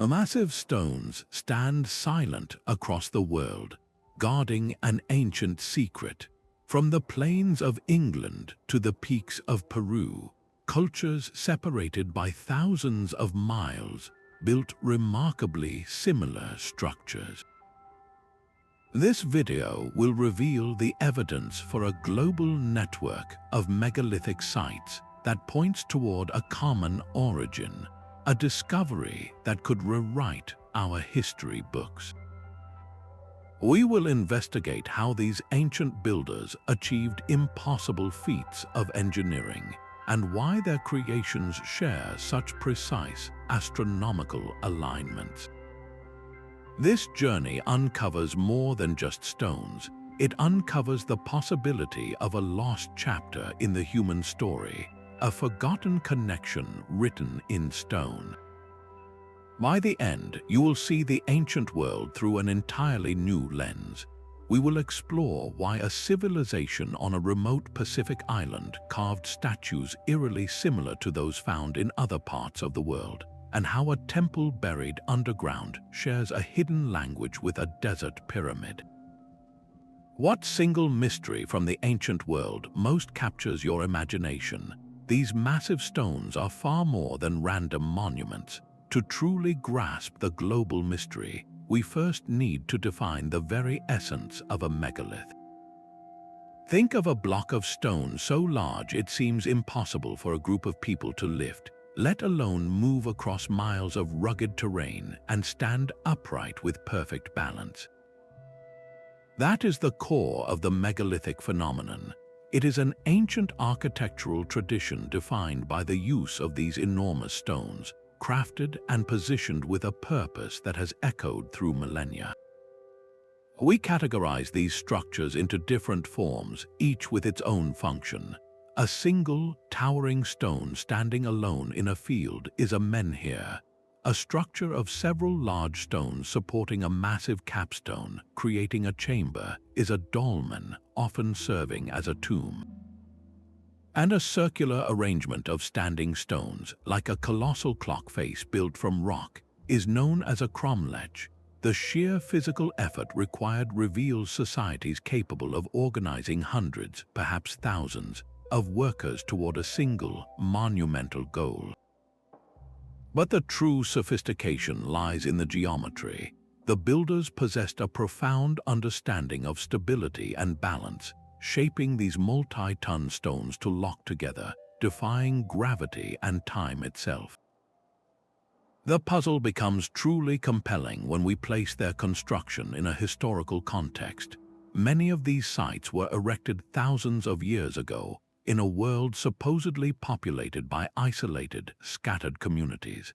Massive stones stand silent across the world, guarding an ancient secret. From the plains of England to the peaks of Peru, cultures separated by thousands of miles built remarkably similar structures. This video will reveal the evidence for a global network of megalithic sites that points toward a common origin, a discovery that could rewrite our history books. We will investigate how these ancient builders achieved impossible feats of engineering and why their creations share such precise astronomical alignments. This journey uncovers more than just stones. It uncovers the possibility of a lost chapter in the human story, a forgotten connection written in stone. By the end, you will see the ancient world through an entirely new lens. We will explore why a civilization on a remote Pacific island carved statues eerily similar to those found in other parts of the world, and how a temple buried underground shares a hidden language with a desert pyramid. What single mystery from the ancient world most captures your imagination? These massive stones are far more than random monuments. To truly grasp the global mystery, we first need to define the very essence of a megalith. Think of a block of stone so large it seems impossible for a group of people to lift, let alone move across miles of rugged terrain and stand upright with perfect balance. That is the core of the megalithic phenomenon. It is an ancient architectural tradition defined by the use of these enormous stones, crafted and positioned with a purpose that has echoed through millennia. We categorize these structures into different forms, each with its own function. A single, towering stone standing alone in a field is a menhir. A structure of several large stones supporting a massive capstone, creating a chamber, is a dolmen, often serving as a tomb. And a circular arrangement of standing stones, like a colossal clock face built from rock, is known as a cromlech. The sheer physical effort required reveals societies capable of organizing hundreds, perhaps thousands, of workers toward a single, monumental goal. But the true sophistication lies in the geometry. The builders possessed a profound understanding of stability and balance, shaping these multi-ton stones to lock together, defying gravity and time itself. The puzzle becomes truly compelling when we place their construction in a historical context. Many of these sites were erected thousands of years ago, in a world supposedly populated by isolated, scattered communities.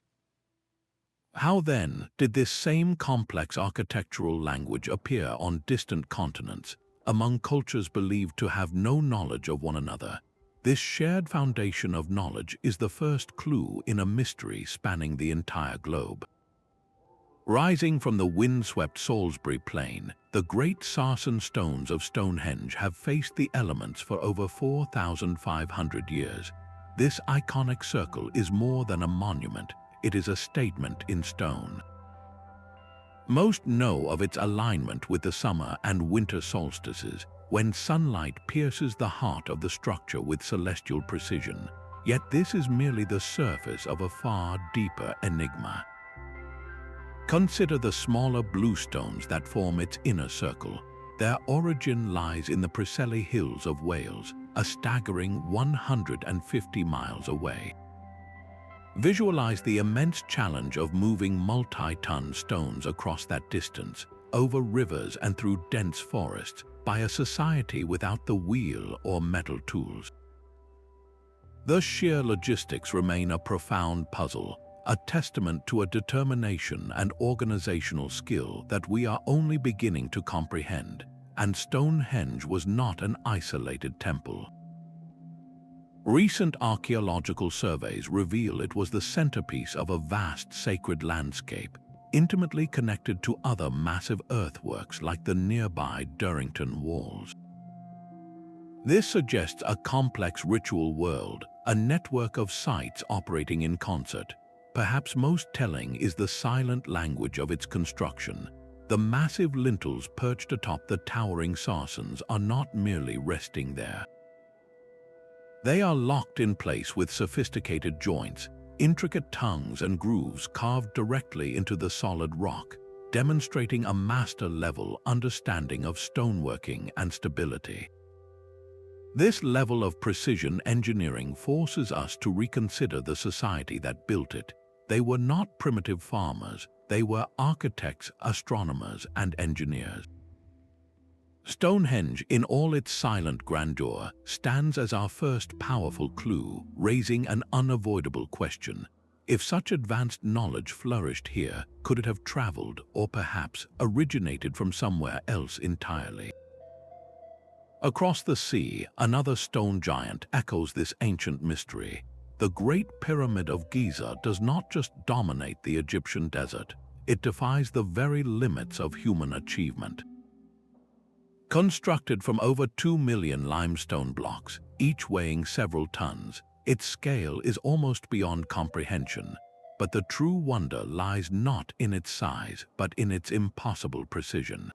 How then did this same complex architectural language appear on distant continents, among cultures believed to have no knowledge of one another? This shared foundation of knowledge is the first clue in a mystery spanning the entire globe. Rising from the windswept Salisbury Plain, the great sarsen stones of Stonehenge have faced the elements for over 4,500 years. This iconic circle is more than a monument, it is a statement in stone. Most know of its alignment with the summer and winter solstices, when sunlight pierces the heart of the structure with celestial precision. Yet this is merely the surface of a far deeper enigma. Consider the smaller blue stones that form its inner circle. Their origin lies in the Preseli Hills of Wales, a staggering 150 miles away. Visualize the immense challenge of moving multi-ton stones across that distance, over rivers and through dense forests, by a society without the wheel or metal tools. The sheer logistics remain a profound puzzle, a testament to a determination and organizational skill that we are only beginning to comprehend, and Stonehenge was not an isolated temple. Recent archaeological surveys reveal it was the centerpiece of a vast sacred landscape, intimately connected to other massive earthworks like the nearby Durrington Walls. This suggests a complex ritual world, a network of sites operating in concert. Perhaps most telling is the silent language of its construction. The massive lintels perched atop the towering sarcens are not merely resting there. They are locked in place with sophisticated joints, intricate tongues and grooves carved directly into the solid rock, demonstrating a master-level understanding of stoneworking and stability. This level of precision engineering forces us to reconsider the society that built it. They were not primitive farmers, they were architects, astronomers, and engineers. Stonehenge, in all its silent grandeur, stands as our first powerful clue, raising an unavoidable question. If such advanced knowledge flourished here, could it have traveled or perhaps originated from somewhere else entirely? Across the sea, another stone giant echoes this ancient mystery. The Great Pyramid of Giza does not just dominate the Egyptian desert, it defies the very limits of human achievement. Constructed from over 2 million limestone blocks, each weighing several tons, its scale is almost beyond comprehension. But the true wonder lies not in its size, but in its impossible precision.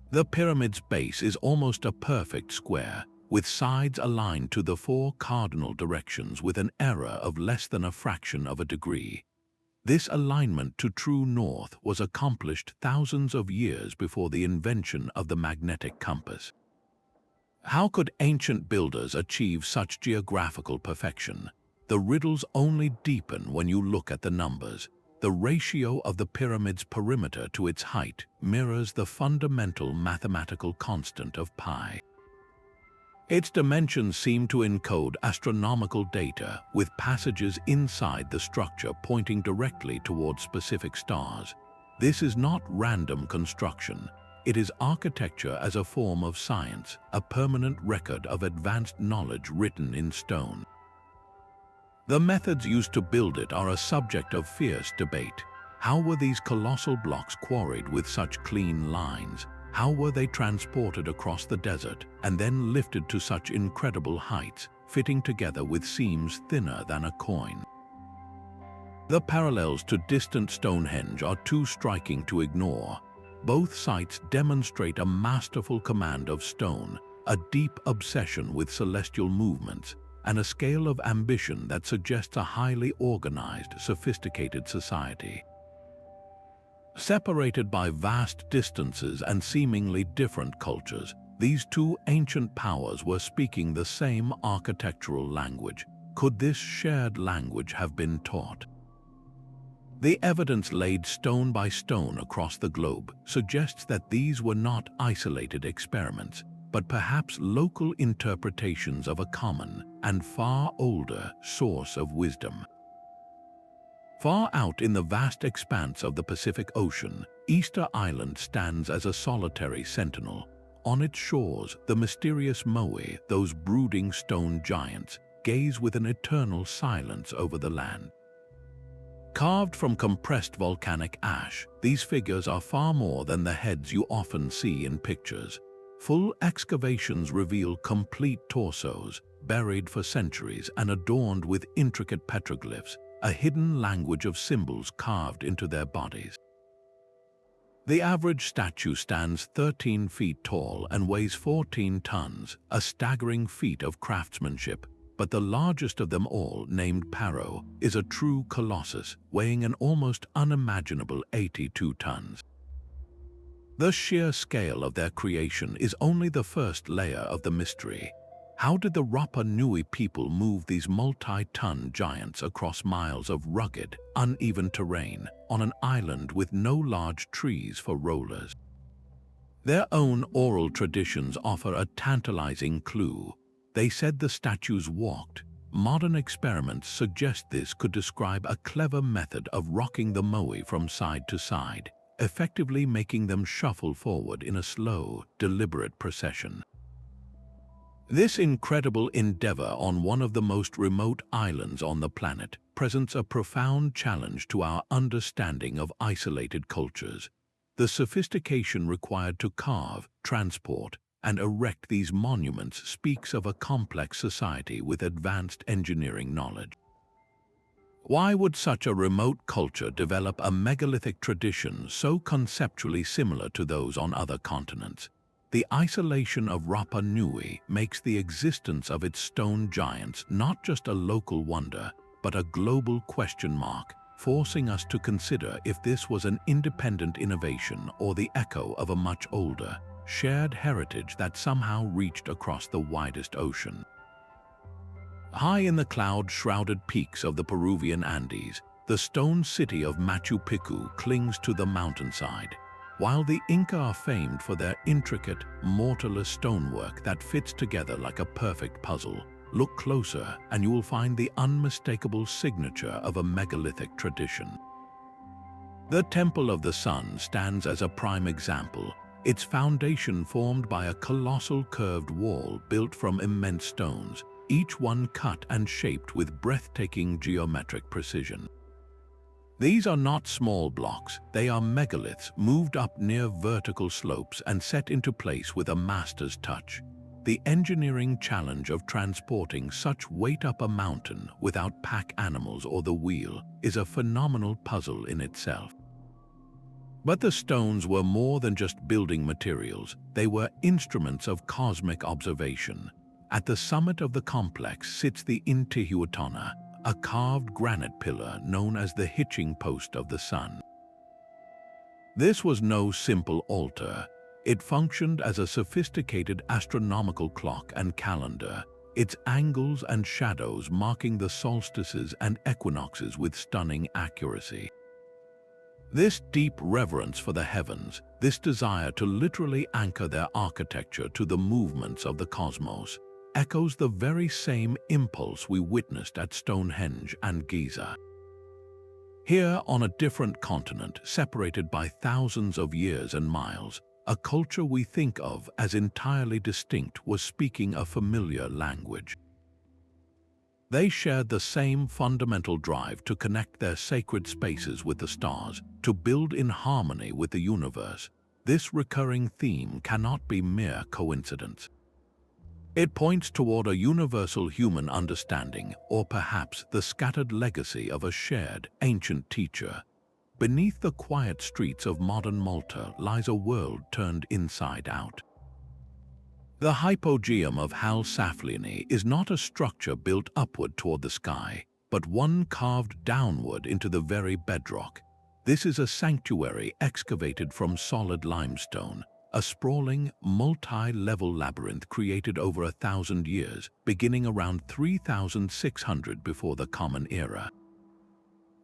The pyramid's base is almost a perfect square, with sides aligned to the 4 cardinal directions with an error of less than a fraction of a degree. This alignment to true north was accomplished thousands of years before the invention of the magnetic compass. How could ancient builders achieve such geographical perfection? The riddles only deepen when you look at the numbers. The ratio of the pyramid's perimeter to its height mirrors the fundamental mathematical constant of pi. Its dimensions seem to encode astronomical data, with passages inside the structure pointing directly toward specific stars. This is not random construction. It is architecture as a form of science, a permanent record of advanced knowledge written in stone. The methods used to build it are a subject of fierce debate. How were these colossal blocks quarried with such clean lines? How were they transported across the desert and then lifted to such incredible heights, fitting together with seams thinner than a coin? The parallels to distant Stonehenge are too striking to ignore. Both sites demonstrate a masterful command of stone, a deep obsession with celestial movements, and a scale of ambition that suggests a highly organized, sophisticated society. Separated by vast distances and seemingly different cultures, these two ancient powers were speaking the same architectural language. Could this shared language have been taught? The evidence laid stone by stone across the globe suggests that these were not isolated experiments, but perhaps local interpretations of a common and far older source of wisdom. Far out in the vast expanse of the Pacific Ocean, Easter Island stands as a solitary sentinel. On its shores, the mysterious Moai, those brooding stone giants, gaze with an eternal silence over the land. Carved from compressed volcanic ash, these figures are far more than the heads you often see in pictures. Full excavations reveal complete torsos, buried for centuries and adorned with intricate petroglyphs, a hidden language of symbols carved into their bodies. The average statue stands 13 feet tall and weighs 14 tons, a staggering feat of craftsmanship, but the largest of them all, named Paro, is a true colossus, weighing an almost unimaginable 82 tons. The sheer scale of their creation is only the first layer of the mystery. How did the Rapa Nui people move these multi-ton giants across miles of rugged, uneven terrain on an island with no large trees for rollers? Their own oral traditions offer a tantalizing clue. They said the statues walked. Modern experiments suggest this could describe a clever method of rocking the Moai from side to side, effectively making them shuffle forward in a slow, deliberate procession. This incredible endeavor on one of the most remote islands on the planet presents a profound challenge to our understanding of isolated cultures. The sophistication required to carve, transport, and erect these monuments speaks of a complex society with advanced engineering knowledge. Why would such a remote culture develop a megalithic tradition so conceptually similar to those on other continents? The isolation of Rapa Nui makes the existence of its stone giants not just a local wonder, but a global question mark, forcing us to consider if this was an independent innovation or the echo of a much older, shared heritage that somehow reached across the widest ocean. High in the cloud-shrouded peaks of the Peruvian Andes, the stone city of Machu Picchu clings to the mountainside. While the Inca are famed for their intricate, mortarless stonework that fits together like a perfect puzzle, look closer and you will find the unmistakable signature of a megalithic tradition. The Temple of the Sun stands as a prime example, its foundation formed by a colossal curved wall built from immense stones, each one cut and shaped with breathtaking geometric precision. These are not small blocks, they are megaliths moved up near vertical slopes and set into place with a master's touch. The engineering challenge of transporting such weight up a mountain without pack animals or the wheel is a phenomenal puzzle in itself. But the stones were more than just building materials, they were instruments of cosmic observation. At the summit of the complex sits the Intihuatana, a carved granite pillar known as the hitching post of the sun. This was no simple altar. It functioned as a sophisticated astronomical clock and calendar, its angles and shadows marking the solstices and equinoxes with stunning accuracy. This deep reverence for the heavens, this desire to literally anchor their architecture to the movements of the cosmos, echoes the very same impulse we witnessed at Stonehenge and Giza. Here, on a different continent, separated by thousands of years and miles, a culture we think of as entirely distinct was speaking a familiar language. They shared the same fundamental drive to connect their sacred spaces with the stars, to build in harmony with the universe. This recurring theme cannot be mere coincidence. It points toward a universal human understanding, or perhaps the scattered legacy of a shared, ancient teacher. Beneath the quiet streets of modern Malta lies a world turned inside out. The Hypogeum of Malta is not a structure built upward toward the sky, but one carved downward into the very bedrock. This is a sanctuary excavated from solid limestone, a sprawling, multi-level labyrinth created over 1,000 years, beginning around 3,600 before the Common Era.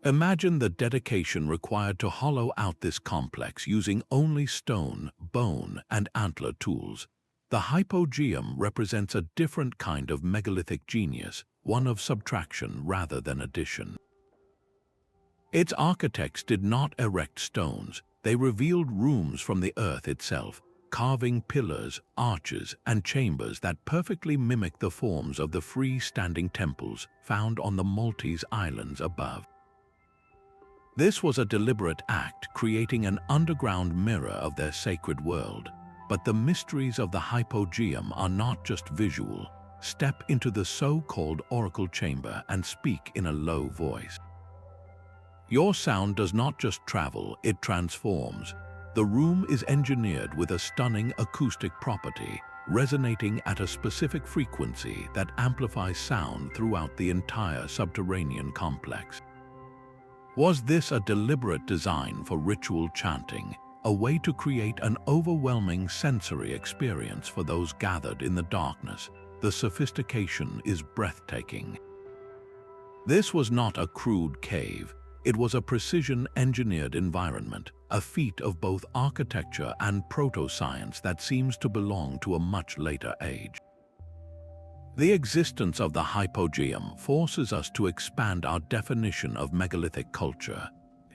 Imagine the dedication required to hollow out this complex using only stone, bone, and antler tools. The Hypogeum represents a different kind of megalithic genius, one of subtraction rather than addition. Its architects did not erect stones. They revealed rooms from the earth itself, carving pillars, arches, and chambers that perfectly mimic the forms of the free-standing temples found on the Maltese islands above. This was a deliberate act, creating an underground mirror of their sacred world. But the mysteries of the Hypogeum are not just visual. Step into the so-called oracle chamber and speak in a low voice. Your sound does not just travel, it transforms. The room is engineered with a stunning acoustic property, resonating at a specific frequency that amplifies sound throughout the entire subterranean complex. Was this a deliberate design for ritual chanting, a way to create an overwhelming sensory experience for those gathered in the darkness? The sophistication is breathtaking. This was not a crude cave. It was a precision-engineered environment, a feat of both architecture and proto-science that seems to belong to a much later age. The existence of the Hypogeum forces us to expand our definition of megalithic culture.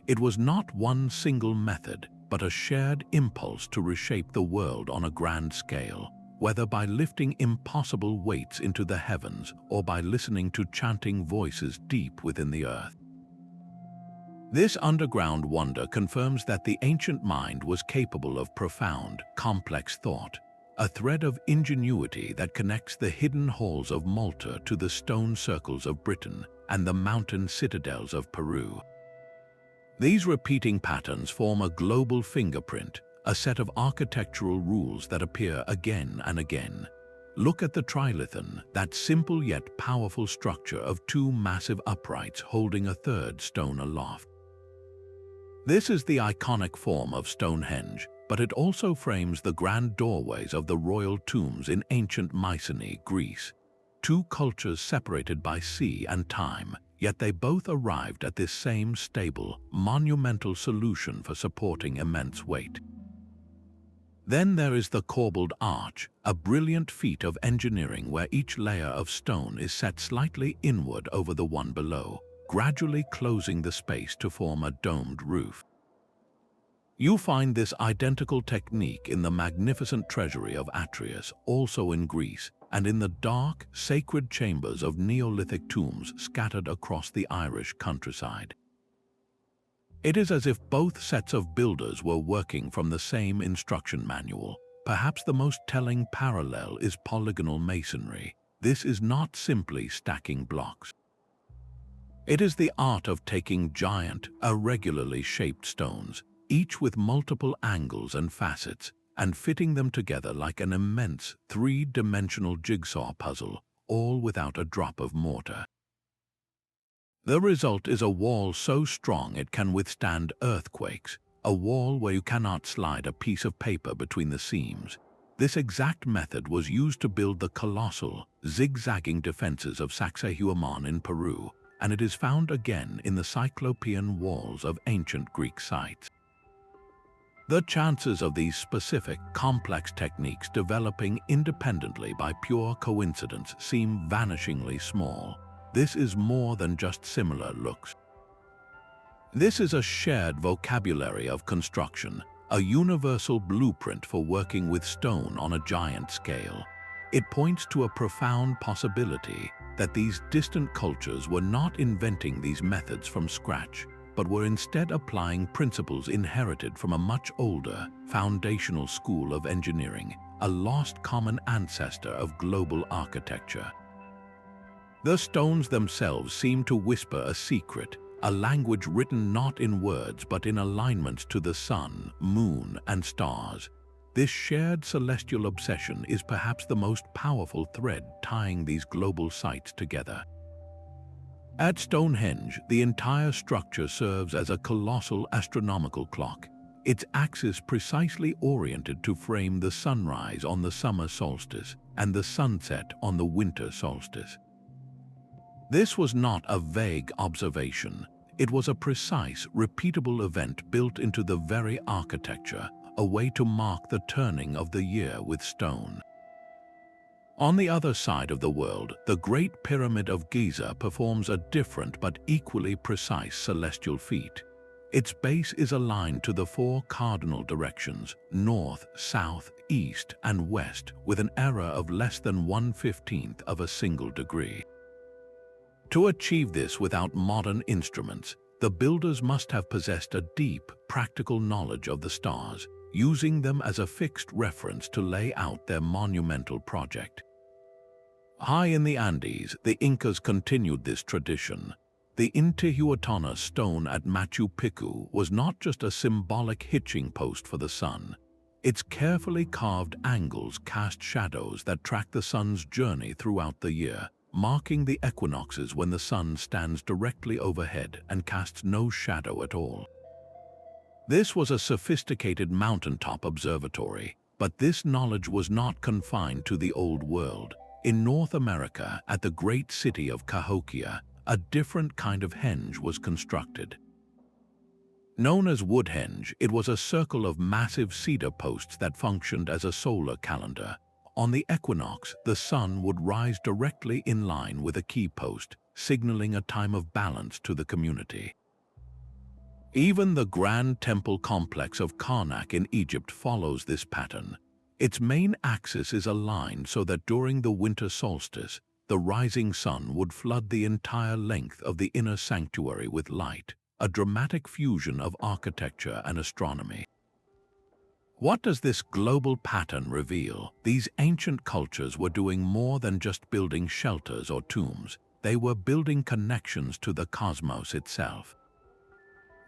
It was not one single method, but a shared impulse to reshape the world on a grand scale, whether by lifting impossible weights into the heavens or by listening to chanting voices deep within the earth. This underground wonder confirms that the ancient mind was capable of profound, complex thought, a thread of ingenuity that connects the hidden halls of Malta to the stone circles of Britain and the mountain citadels of Peru. These repeating patterns form a global fingerprint, a set of architectural rules that appear again and again. Look at the trilithon, that simple yet powerful structure of two massive uprights holding a third stone aloft. This is the iconic form of Stonehenge, but it also frames the grand doorways of the royal tombs in ancient Mycenae, Greece. Two cultures separated by sea and time, yet they both arrived at this same stable, monumental solution for supporting immense weight. Then there is the corbelled arch, a brilliant feat of engineering where each layer of stone is set slightly inward over the one below, gradually closing the space to form a domed roof. You find this identical technique in the magnificent treasury of Atreus, also in Greece, and in the dark, sacred chambers of Neolithic tombs scattered across the Irish countryside. It is as if both sets of builders were working from the same instruction manual. Perhaps the most telling parallel is polygonal masonry. This is not simply stacking blocks. It is the art of taking giant, irregularly shaped stones, each with multiple angles and facets, and fitting them together like an immense three-dimensional jigsaw puzzle, all without a drop of mortar. The result is a wall so strong it can withstand earthquakes, a wall where you cannot slide a piece of paper between the seams. This exact method was used to build the colossal, zigzagging defenses of Sacsayhuaman in Peru, and it is found again in the Cyclopean walls of ancient Greek sites. The chances of these specific, complex techniques developing independently by pure coincidence seem vanishingly small. This is more than just similar looks. This is a shared vocabulary of construction, a universal blueprint for working with stone on a giant scale. It points to a profound possibility that these distant cultures were not inventing these methods from scratch, but were instead applying principles inherited from a much older, foundational school of engineering, a lost common ancestor of global architecture. The stones themselves seem to whisper a secret, a language written not in words but in alignments to the sun, moon, and stars. This shared celestial obsession is perhaps the most powerful thread tying these global sites together. At Stonehenge, the entire structure serves as a colossal astronomical clock, its axis precisely oriented to frame the sunrise on the summer solstice and the sunset on the winter solstice. This was not a vague observation. It was a precise, repeatable event built into the very architecture, a way to mark the turning of the year with stone. On the other side of the world, the Great Pyramid of Giza performs a different but equally precise celestial feat. Its base is aligned to the four cardinal directions, north, south, east, and west, with an error of less than 1/15 of a single degree. To achieve this without modern instruments, the builders must have possessed a deep, practical knowledge of the stars, using them as a fixed reference to lay out their monumental project. High in the Andes, the Incas continued this tradition. The Intihuatana stone at Machu Picchu was not just a symbolic hitching post for the sun. Its carefully carved angles cast shadows that track the sun's journey throughout the year, marking the equinoxes when the sun stands directly overhead and casts no shadow at all. This was a sophisticated mountaintop observatory, but this knowledge was not confined to the Old World. In North America, at the great city of Cahokia, a different kind of henge was constructed. Known as Woodhenge, it was a circle of massive cedar posts that functioned as a solar calendar. On the equinox, the sun would rise directly in line with a key post, signaling a time of balance to the community. Even the grand temple complex of Karnak in Egypt follows this pattern. Its main axis is aligned so that during the winter solstice, the rising sun would flood the entire length of the inner sanctuary with light, a dramatic fusion of architecture and astronomy. What does this global pattern reveal? These ancient cultures were doing more than just building shelters or tombs. they were building connections to the cosmos itself.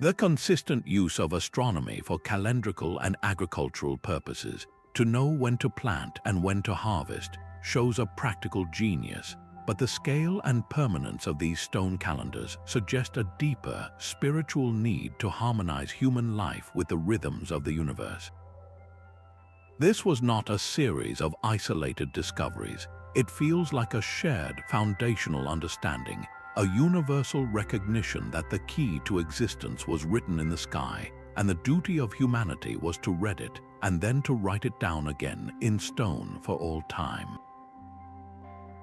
The consistent use of astronomy for calendrical and agricultural purposes, to know when to plant and when to harvest, shows a practical genius, but the scale and permanence of these stone calendars suggest a deeper, spiritual need to harmonize human life with the rhythms of the universe. This was not a series of isolated discoveries. It feels like a shared foundational understanding, a universal recognition that the key to existence was written in the sky, and the duty of humanity was to read it and then to write it down again in stone for all time.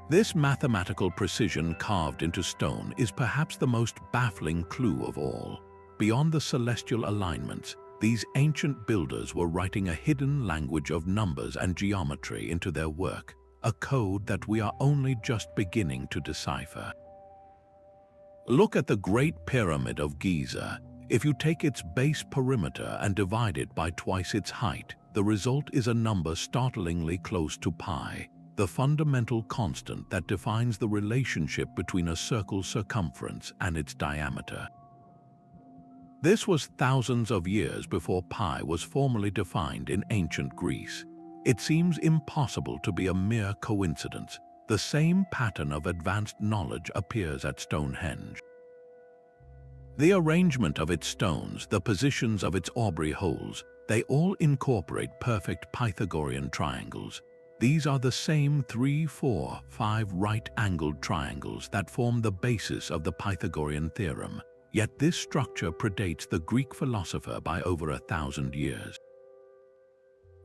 This mathematical precision carved into stone is perhaps the most baffling clue of all. Beyond the celestial alignments, these ancient builders were writing a hidden language of numbers and geometry into their work, a code that we are only just beginning to decipher. Look at the Great Pyramid of Giza. If you take its base perimeter and divide it by twice its height, the result is a number startlingly close to pi, the fundamental constant that defines the relationship between a circle's circumference and its diameter. This was thousands of years before pi was formally defined in ancient Greece. It seems impossible to be a mere coincidence. The same pattern of advanced knowledge appears at Stonehenge. The arrangement of its stones, the positions of its Aubrey holes, they all incorporate perfect Pythagorean triangles. These are the same 3, 4, 5 right-angled triangles that form the basis of the Pythagorean theorem. Yet this structure predates the Greek philosopher by over 1,000 years.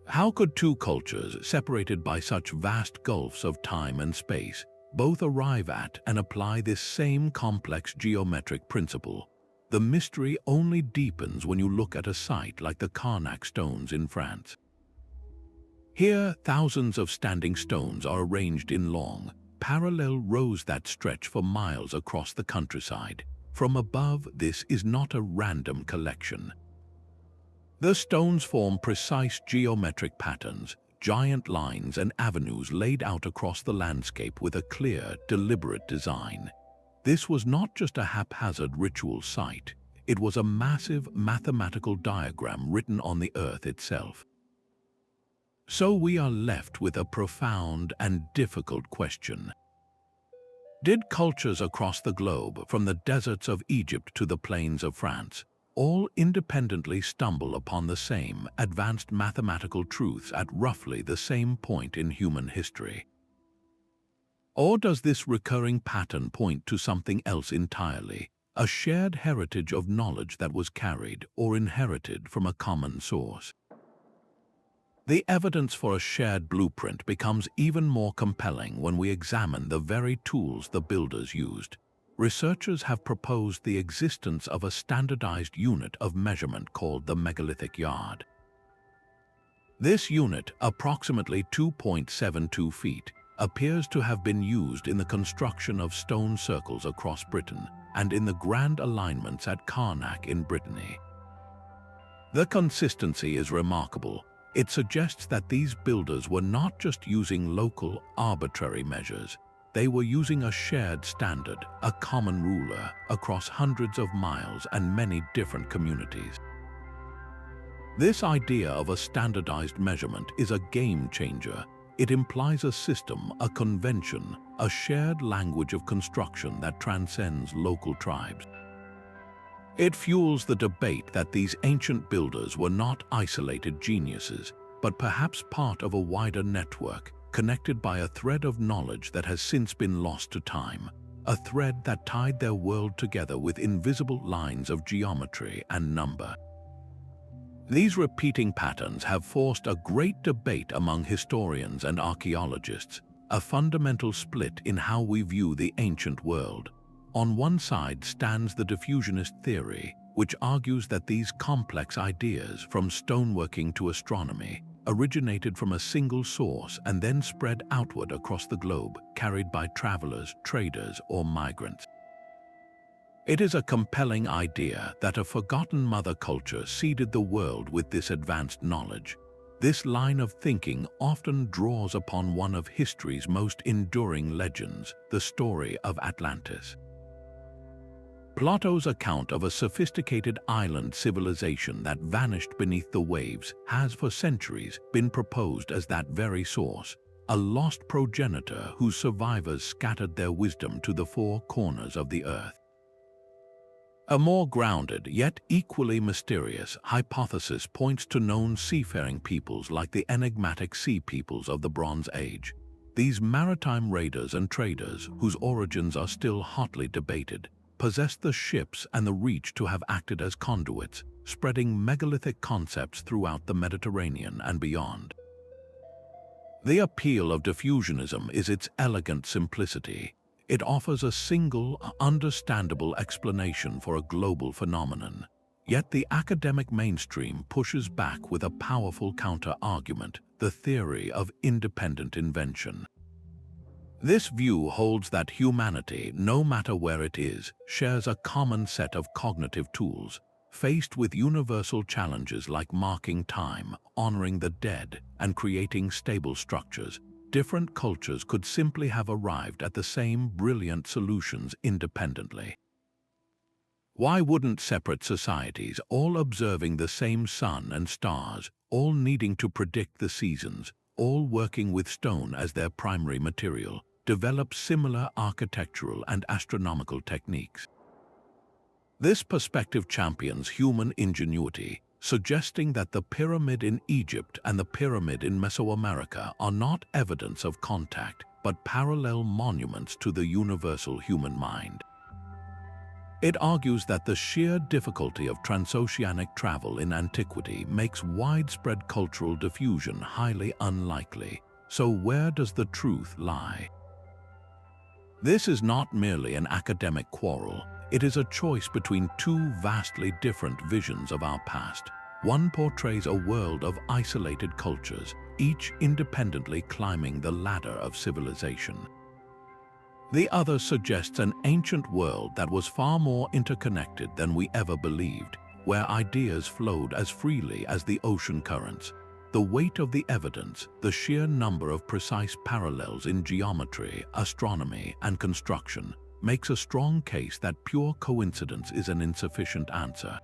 How could two cultures, separated by such vast gulfs of time and space, both arrive at and apply this same complex geometric principle? The mystery only deepens when you look at a site like the Karnak stones in France. Here, thousands of standing stones are arranged in long, parallel rows that stretch for miles across the countryside. From above, this is not a random collection. The stones form precise geometric patterns, giant lines and avenues laid out across the landscape with a clear, deliberate design. This was not just a haphazard ritual site, it was a massive mathematical diagram written on the earth itself. So we are left with a profound and difficult question. Did cultures across the globe, from the deserts of Egypt to the plains of France, all independently stumble upon the same advanced mathematical truths at roughly the same point in human history? Or does this recurring pattern point to something else entirely, a shared heritage of knowledge that was carried or inherited from a common source? The evidence for a shared blueprint becomes even more compelling when we examine the very tools the builders used. Researchers have proposed the existence of a standardized unit of measurement called the Megalithic Yard. This unit, approximately 2.72 feet, appears to have been used in the construction of stone circles across Britain and in the grand alignments at Karnak in Brittany. The consistency is remarkable. It suggests that these builders were not just using local, arbitrary measures. They were using a shared standard, a common ruler, across hundreds of miles and many different communities. This idea of a standardized measurement is a game changer. It implies a system, a convention, a shared language of construction that transcends local tribes. It fuels the debate that these ancient builders were not isolated geniuses, but perhaps part of a wider network, connected by a thread of knowledge that has since been lost to time, a thread that tied their world together with invisible lines of geometry and number. These repeating patterns have forced a great debate among historians and archaeologists, a fundamental split in how we view the ancient world. On one side stands the diffusionist theory, which argues that these complex ideas, from stoneworking to astronomy, originated from a single source and then spread outward across the globe, carried by travelers, traders, or migrants. It is a compelling idea that a forgotten mother culture seeded the world with this advanced knowledge. This line of thinking often draws upon one of history's most enduring legends, the story of Atlantis. Plato's account of a sophisticated island civilization that vanished beneath the waves has for centuries been proposed as that very source, a lost progenitor whose survivors scattered their wisdom to the four corners of the earth. A more grounded, yet equally mysterious, hypothesis points to known seafaring peoples like the enigmatic sea peoples of the Bronze Age. These maritime raiders and traders, whose origins are still hotly debated, possessed the ships and the reach to have acted as conduits, spreading megalithic concepts throughout the Mediterranean and beyond. The appeal of diffusionism is its elegant simplicity. It offers a single, understandable explanation for a global phenomenon. Yet the academic mainstream pushes back with a powerful counter-argument, the theory of independent invention. This view holds that humanity, no matter where it is, shares a common set of cognitive tools. Faced with universal challenges like marking time, honoring the dead, and creating stable structures, different cultures could simply have arrived at the same brilliant solutions independently. Why wouldn't separate societies, all observing the same sun and stars, all needing to predict the seasons, all working with stone as their primary material, develop similar architectural and astronomical techniques? This perspective champions human ingenuity, suggesting that the pyramid in Egypt and the pyramid in Mesoamerica are not evidence of contact, but parallel monuments to the universal human mind. It argues that the sheer difficulty of transoceanic travel in antiquity makes widespread cultural diffusion highly unlikely. So where does the truth lie? This is not merely an academic quarrel. It is a choice between two vastly different visions of our past. One portrays a world of isolated cultures, each independently climbing the ladder of civilization. The other suggests an ancient world that was far more interconnected than we ever believed, where ideas flowed as freely as the ocean currents. The weight of the evidence, the sheer number of precise parallels in geometry, astronomy, and construction, makes a strong case that pure coincidence is an insufficient answer.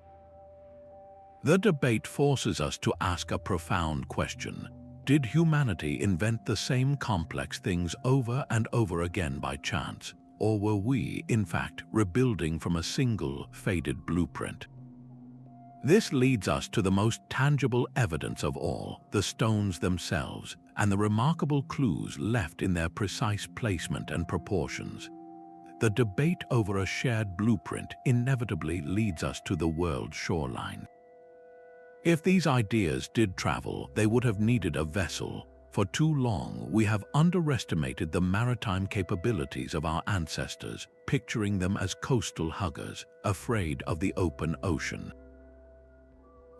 The debate forces us to ask a profound question. Did humanity invent the same complex things over and over again by chance, or were we, in fact, rebuilding from a single, faded blueprint? This leads us to the most tangible evidence of all, the stones themselves, and the remarkable clues left in their precise placement and proportions. The debate over a shared blueprint inevitably leads us to the world's shoreline. If these ideas did travel, they would have needed a vessel. For too long, we have underestimated the maritime capabilities of our ancestors, picturing them as coastal huggers, afraid of the open ocean.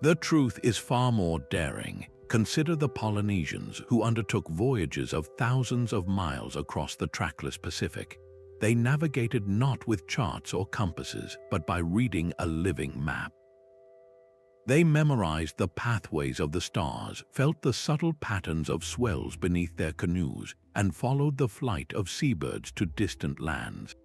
The truth is far more daring. Consider the Polynesians, who undertook voyages of thousands of miles across the trackless Pacific. They navigated not with charts or compasses, but by reading a living map. They memorized the pathways of the stars, felt the subtle patterns of swells beneath their canoes, and followed the flight of seabirds to distant lands.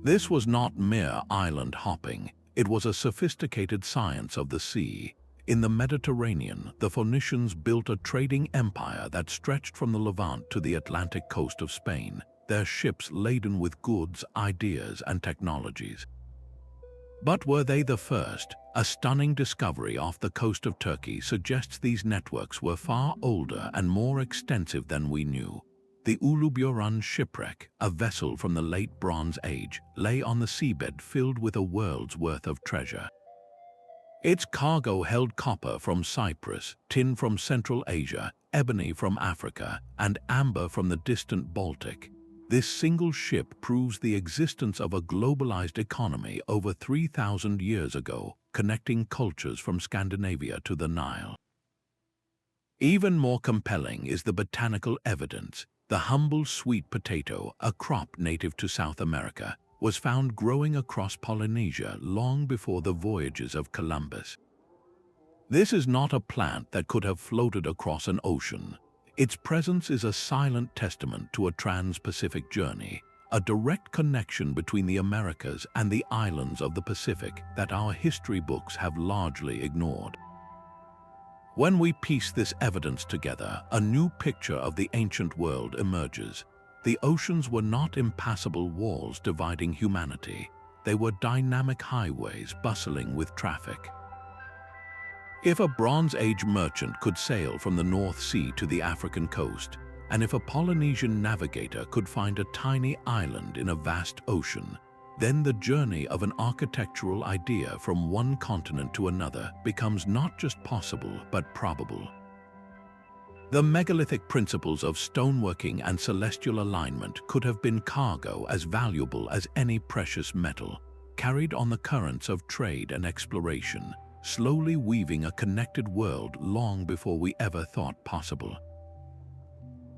This was not mere island hopping. It was a sophisticated science of the sea. In the Mediterranean, the Phoenicians built a trading empire that stretched from the Levant to the Atlantic coast of Spain, their ships laden with goods, ideas, and technologies. But were they the first? A stunning discovery off the coast of Turkey suggests these networks were far older and more extensive than we knew. The Uluburun shipwreck, a vessel from the late Bronze Age, lay on the seabed filled with a world's worth of treasure. Its cargo held copper from Cyprus, tin from Central Asia, ebony from Africa, and amber from the distant Baltic. This single ship proves the existence of a globalized economy over 3,000 years ago, connecting cultures from Scandinavia to the Nile. Even more compelling is the botanical evidence. The humble sweet potato, a crop native to South America, was found growing across Polynesia long before the voyages of Columbus. This is not a plant that could have floated across an ocean. Its presence is a silent testament to a trans-Pacific journey, a direct connection between the Americas and the islands of the Pacific that our history books have largely ignored. When we piece this evidence together, a new picture of the ancient world emerges. The oceans were not impassable walls dividing humanity. They were dynamic highways bustling with traffic. If a Bronze Age merchant could sail from the North Sea to the African coast, and if a Polynesian navigator could find a tiny island in a vast ocean, then the journey of an architectural idea from one continent to another becomes not just possible but probable. The megalithic principles of stoneworking and celestial alignment could have been cargo as valuable as any precious metal, carried on the currents of trade and exploration, slowly weaving a connected world long before we ever thought possible.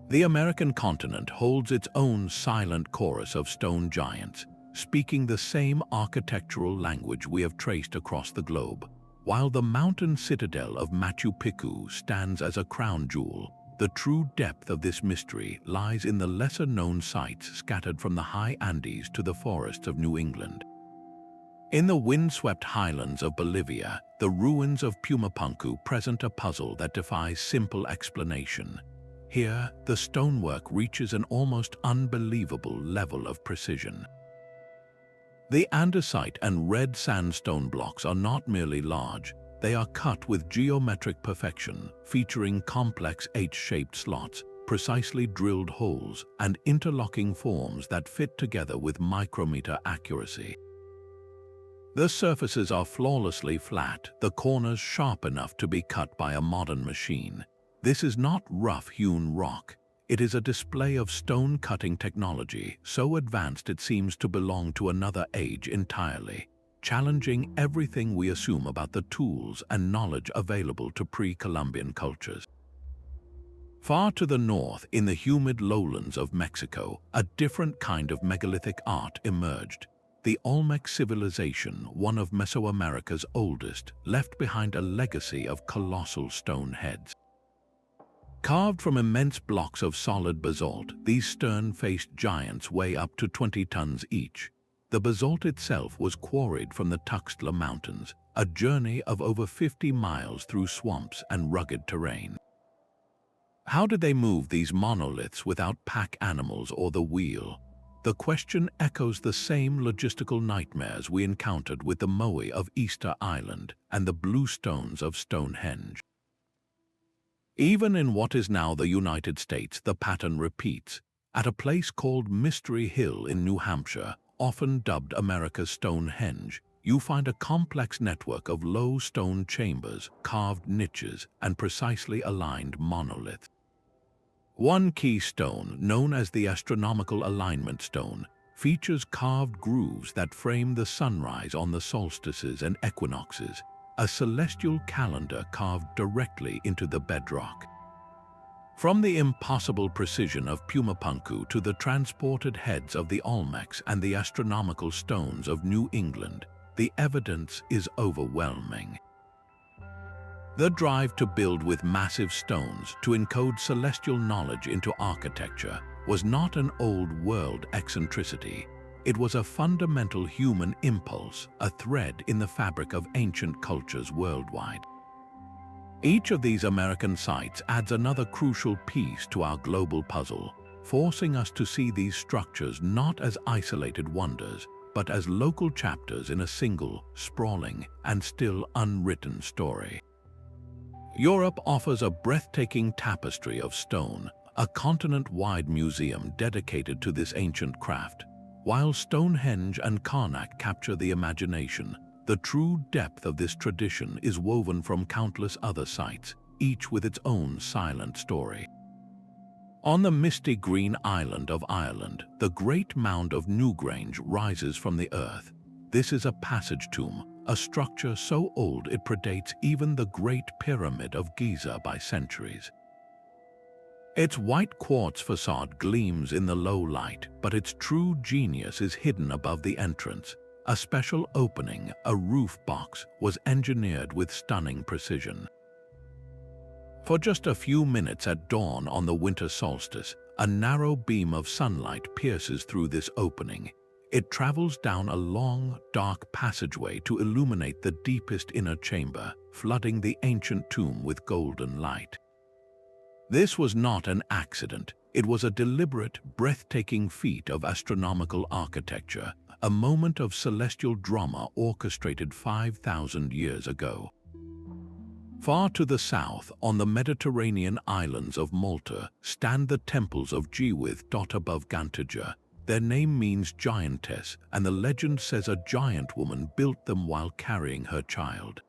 The American continent holds its own silent chorus of stone giants, speaking the same architectural language we have traced across the globe. While the mountain citadel of Machu Picchu stands as a crown jewel, the true depth of this mystery lies in the lesser-known sites scattered from the high Andes to the forests of New England. In the windswept highlands of Bolivia, the ruins of Pumapunku present a puzzle that defies simple explanation. Here, the stonework reaches an almost unbelievable level of precision. The andesite and red sandstone blocks are not merely large, they are cut with geometric perfection, featuring complex H-shaped slots, precisely drilled holes, and interlocking forms that fit together with micrometer accuracy. The surfaces are flawlessly flat, the corners sharp enough to be cut by a modern machine. This is not rough-hewn rock. It is a display of stone-cutting technology, so advanced it seems to belong to another age entirely, challenging everything we assume about the tools and knowledge available to pre-Columbian cultures. Far to the north, in the humid lowlands of Mexico, a different kind of megalithic art emerged. The Olmec civilization, one of Mesoamerica's oldest, left behind a legacy of colossal stone heads. Carved from immense blocks of solid basalt, these stern-faced giants weigh up to 20 tons each. The basalt itself was quarried from the Tuxtla Mountains, a journey of over 50 miles through swamps and rugged terrain. How did they move these monoliths without pack animals or the wheel? The question echoes the same logistical nightmares we encountered with the Moai of Easter Island and the blue stones of Stonehenge. Even in what is now the United States, the pattern repeats. At a place called Mystery Hill in New Hampshire, often dubbed America's Stonehenge, you find a complex network of low stone chambers, carved niches, and precisely aligned monoliths. One key stone, known as the Astronomical Alignment Stone, features carved grooves that frame the sunrise on the solstices and equinoxes, a celestial calendar carved directly into the bedrock. From the impossible precision of Pumapunku to the transported heads of the Olmecs and the astronomical stones of New England, the evidence is overwhelming. The drive to build with massive stones to encode celestial knowledge into architecture was not an old-world eccentricity. It was a fundamental human impulse, a thread in the fabric of ancient cultures worldwide. Each of these American sites adds another crucial piece to our global puzzle, forcing us to see these structures not as isolated wonders, but as local chapters in a single, sprawling, and still unwritten story. Europe offers a breathtaking tapestry of stone, a continent-wide museum dedicated to this ancient craft. While Stonehenge and Karnak capture the imagination, the true depth of this tradition is woven from countless other sites, each with its own silent story. On the misty green island of Ireland, the great mound of Newgrange rises from the earth. This is a passage tomb, a structure so old it predates even the Great Pyramid of Giza by centuries. Its white quartz facade gleams in the low light, but its true genius is hidden above the entrance. A special opening, a roof box, was engineered with stunning precision. For just a few minutes at dawn on the winter solstice, a narrow beam of sunlight pierces through this opening. It travels down a long, dark passageway to illuminate the deepest inner chamber, flooding the ancient tomb with golden light. This was not an accident. It was a deliberate, breathtaking feat of astronomical architecture, a moment of celestial drama orchestrated 5,000 years ago. Far to the south, on the Mediterranean islands of Malta, stand the temples of Giza above Gantija. Their name means giantess, and the legend says a giant woman built them while carrying her child.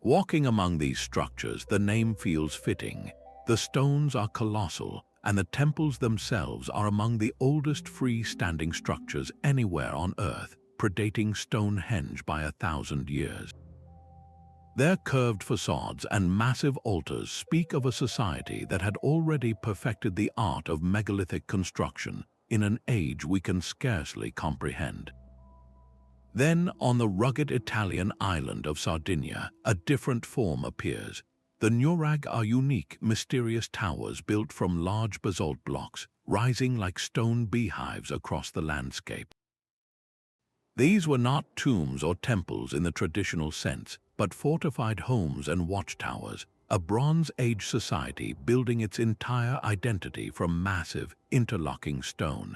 Walking among these structures, the name feels fitting. The stones are colossal, and the temples themselves are among the oldest freestanding structures anywhere on Earth, predating Stonehenge by 1,000 years. Their curved facades and massive altars speak of a society that had already perfected the art of megalithic construction in an age we can scarcely comprehend. Then, on the rugged Italian island of Sardinia, a different form appears. The Newgrange are unique, mysterious towers built from large basalt blocks, rising like stone beehives across the landscape. These were not tombs or temples in the traditional sense, but fortified homes and watchtowers, a Bronze Age society building its entire identity from massive, interlocking stone.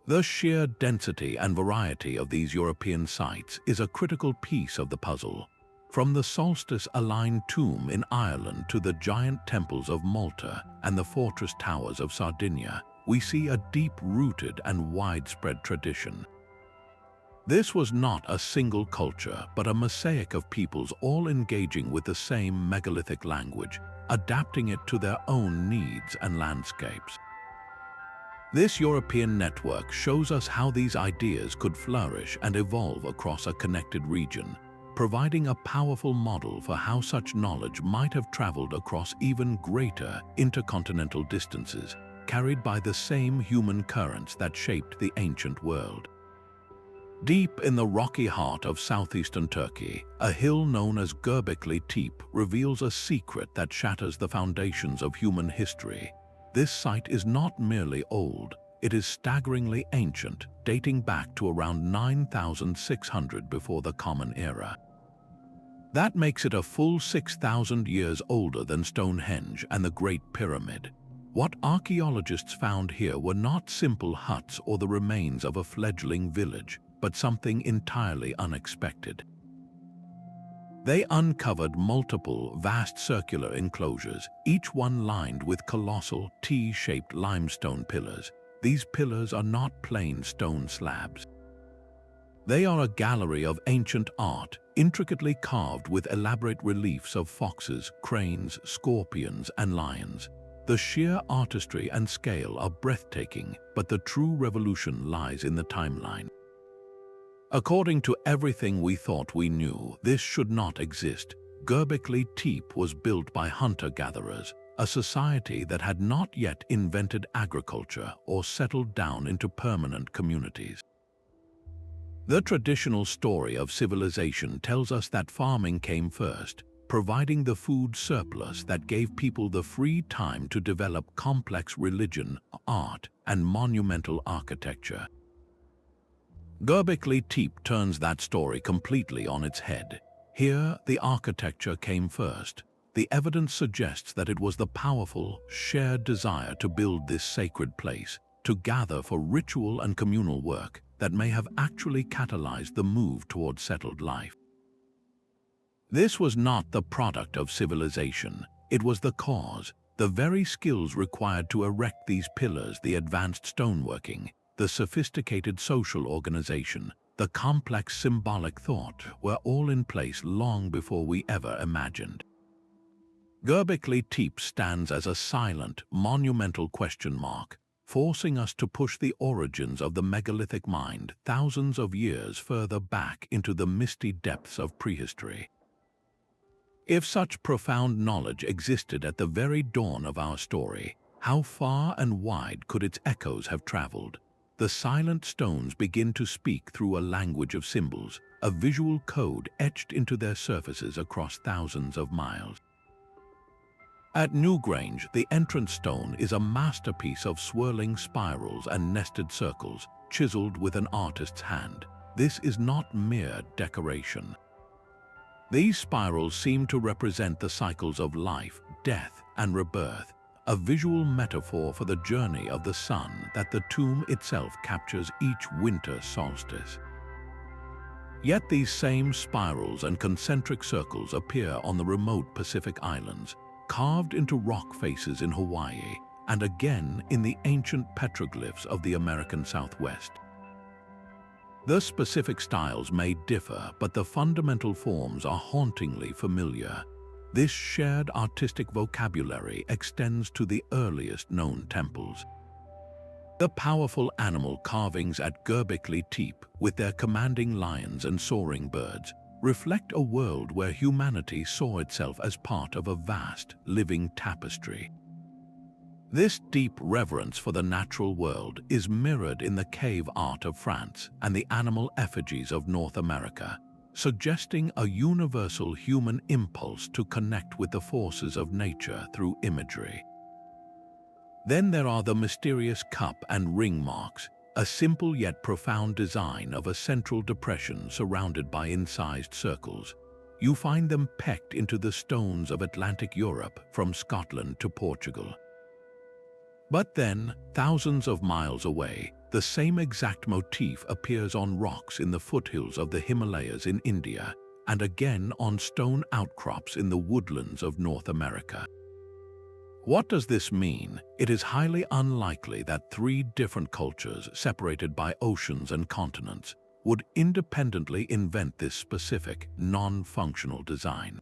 The sheer density and variety of these European sites is a critical piece of the puzzle. From the solstice-aligned tomb in Ireland to the giant temples of Malta and the fortress towers of Sardinia, we see a deep-rooted and widespread tradition. This was not a single culture, but a mosaic of peoples all engaging with the same megalithic language, adapting it to their own needs and landscapes. This European network shows us how these ideas could flourish and evolve across a connected region, providing a powerful model for how such knowledge might have traveled across even greater intercontinental distances, carried by the same human currents that shaped the ancient world. Deep in the rocky heart of southeastern Turkey, a hill known as Göbekli Tepe reveals a secret that shatters the foundations of human history. This site is not merely old, it is staggeringly ancient, dating back to around 9,600 before the Common Era. That makes it a full 6,000 years older than Stonehenge and the Great Pyramid. What archaeologists found here were not simple huts or the remains of a fledgling village, but something entirely unexpected. They uncovered multiple vast circular enclosures, each one lined with colossal T-shaped limestone pillars. These pillars are not plain stone slabs. They are a gallery of ancient art, intricately carved with elaborate reliefs of foxes, cranes, scorpions, and lions. The sheer artistry and scale are breathtaking, but the true revolution lies in the timeline. According to everything we thought we knew, this should not exist. Göbekli Tepe was built by hunter-gatherers, a society that had not yet invented agriculture or settled down into permanent communities. The traditional story of civilization tells us that farming came first, providing the food surplus that gave people the free time to develop complex religion, art, and monumental architecture. Göbekli Tepe turns that story completely on its head. Here, the architecture came first. The evidence suggests that it was the powerful, shared desire to build this sacred place, to gather for ritual and communal work, that may have actually catalyzed the move toward settled life. This was not the product of civilization. It was the cause, the very skills required to erect these pillars, the advanced stoneworking, the sophisticated social organization, the complex symbolic thought were all in place long before we ever imagined. Göbekli Tepe stands as a silent, monumental question mark, forcing us to push the origins of the megalithic mind thousands of years further back into the misty depths of prehistory. If such profound knowledge existed at the very dawn of our story, how far and wide could its echoes have traveled? the silent stones begin to speak through a language of symbols, a visual code etched into their surfaces across thousands of miles. At Newgrange, the entrance stone is a masterpiece of swirling spirals and nested circles, chiseled with an artist's hand. This is not mere decoration. These spirals seem to represent the cycles of life, death, and rebirth, a visual metaphor for the journey of the sun that the tomb itself captures each winter solstice. Yet these same spirals and concentric circles appear on the remote Pacific islands, carved into rock faces in Hawaii, and again in the ancient petroglyphs of the American Southwest. The specific styles may differ, but the fundamental forms are hauntingly familiar. This shared artistic vocabulary extends to the earliest known temples. The powerful animal carvings at Göbekli Tepe, with their commanding lions and soaring birds, reflect a world where humanity saw itself as part of a vast, living tapestry. This deep reverence for the natural world is mirrored in the cave art of France and the animal effigies of North America, suggesting a universal human impulse to connect with the forces of nature through imagery. Then there are the mysterious cup and ring marks, a simple yet profound design of a central depression surrounded by incised circles. You find them pecked into the stones of Atlantic Europe from Scotland to Portugal. But then, thousands of miles away, the same exact motif appears on rocks in the foothills of the Himalayas in India, and again on stone outcrops in the woodlands of North America. What does this mean? It is highly unlikely that three different cultures, separated by oceans and continents, would independently invent this specific, non-functional design.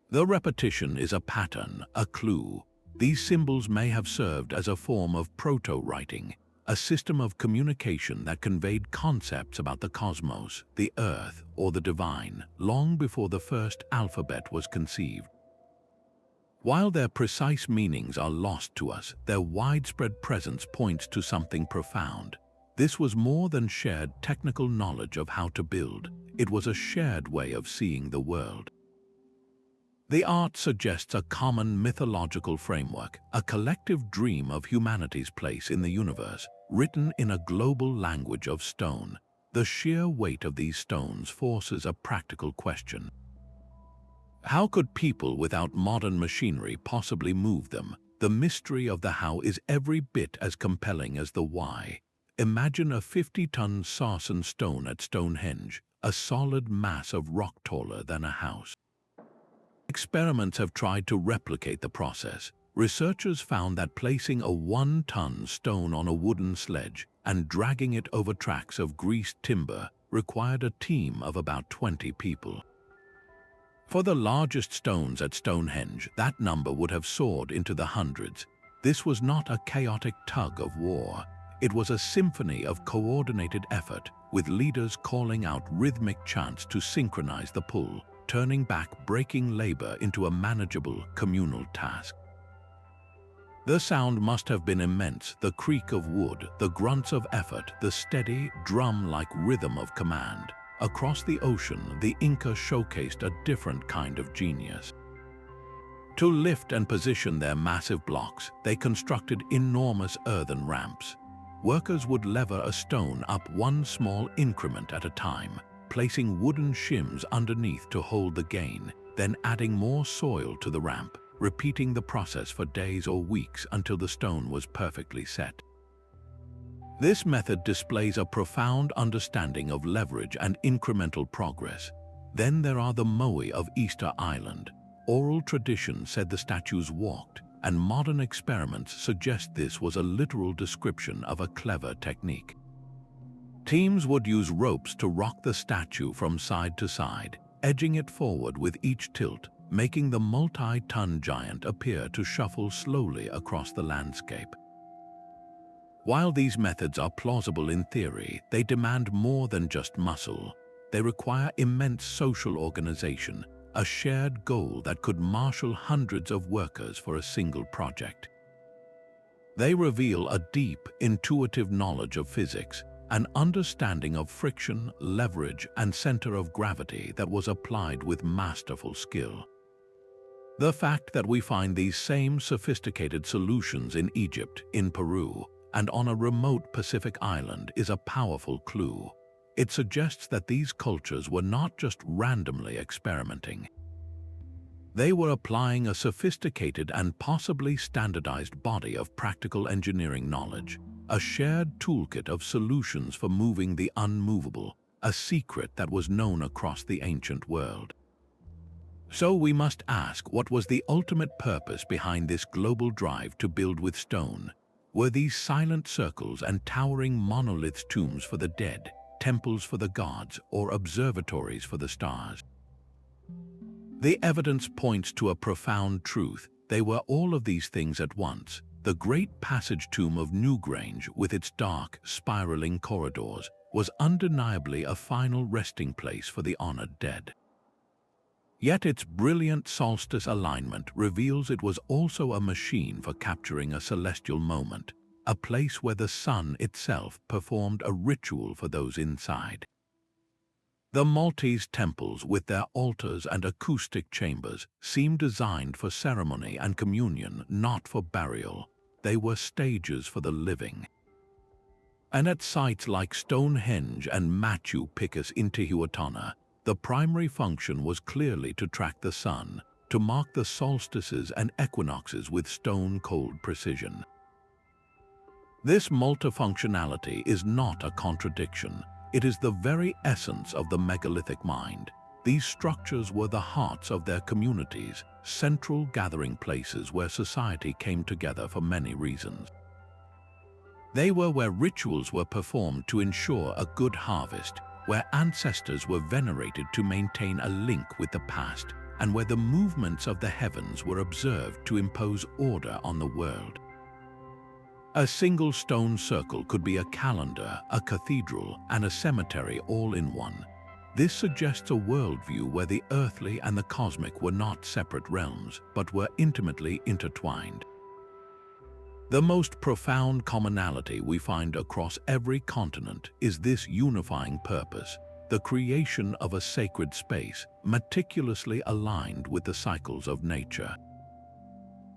The repetition is a pattern, a clue. These symbols may have served as a form of proto-writing, a system of communication that conveyed concepts about the cosmos, the earth, or the divine, long before the first alphabet was conceived. While their precise meanings are lost to us, their widespread presence points to something profound. This was more than shared technical knowledge of how to build. It was a shared way of seeing the world. The art suggests a common mythological framework, a collective dream of humanity's place in the universe, written in a global language of stone. The sheer weight of these stones forces a practical question. How could people without modern machinery possibly move them? The mystery of the how is every bit as compelling as the why. Imagine a 50-ton sarsen stone at Stonehenge, a solid mass of rock taller than a house. Experiments have tried to replicate the process. Researchers found that placing a 1-ton stone on a wooden sledge and dragging it over tracks of greased timber required a team of about 20 people. For the largest stones at Stonehenge, that number would have soared into the hundreds. This was not a chaotic tug of war. It was a symphony of coordinated effort, with leaders calling out rhythmic chants to synchronize the pull, turning back breaking labor into a manageable communal task. The sound must have been immense, the creak of wood, the grunts of effort, the steady, drum-like rhythm of command. Across the ocean, the Inca showcased a different kind of genius. To lift and position their massive blocks, they constructed enormous earthen ramps. Workers would lever a stone up one small increment at a time, placing wooden shims underneath to hold the gain, then adding more soil to the ramp, repeating the process for days or weeks until the stone was perfectly set. This method displays a profound understanding of leverage and incremental progress. Then there are the Moai of Easter Island. Oral tradition said the statues walked, and modern experiments suggest this was a literal description of a clever technique. Teams would use ropes to rock the statue from side to side, edging it forward with each tilt, making the multi-ton giant appear to shuffle slowly across the landscape. While these methods are plausible in theory, they demand more than just muscle. They require immense social organization, a shared goal that could marshal hundreds of workers for a single project. They reveal a deep, intuitive knowledge of physics, an understanding of friction, leverage, and center of gravity that was applied with masterful skill. The fact that we find these same sophisticated solutions in Egypt, in Peru, and on a remote Pacific island is a powerful clue. It suggests that these cultures were not just randomly experimenting. They were applying a sophisticated and possibly standardized body of practical engineering knowledge, a shared toolkit of solutions for moving the unmovable, a secret that was known across the ancient world. So we must ask, what was the ultimate purpose behind this global drive to build with stone? Were these silent circles and towering monoliths tombs for the dead, temples for the gods, or observatories for the stars? The evidence points to a profound truth. They were all of these things at once. The great passage tomb of Newgrange, with its dark, spiraling corridors, was undeniably a final resting place for the honored dead. Yet its brilliant solstice alignment reveals it was also a machine for capturing a celestial moment, a place where the sun itself performed a ritual for those inside. The Maltese temples, with their altars and acoustic chambers, seemed designed for ceremony and communion, not for burial. They were stages for the living. And at sites like Stonehenge and Machu Picchu's Intihuatana, the primary function was clearly to track the sun, to mark the solstices and equinoxes with stone-cold precision. This multifunctionality is not a contradiction. It is the very essence of the megalithic mind. These structures were the hearts of their communities, central gathering places where society came together for many reasons. They were where rituals were performed to ensure a good harvest, where ancestors were venerated to maintain a link with the past, and where the movements of the heavens were observed to impose order on the world. A single stone circle could be a calendar, a cathedral, and a cemetery all in one. This suggests a worldview where the earthly and the cosmic were not separate realms, but were intimately intertwined. The most profound commonality we find across every continent is this unifying purpose, the creation of a sacred space meticulously aligned with the cycles of nature.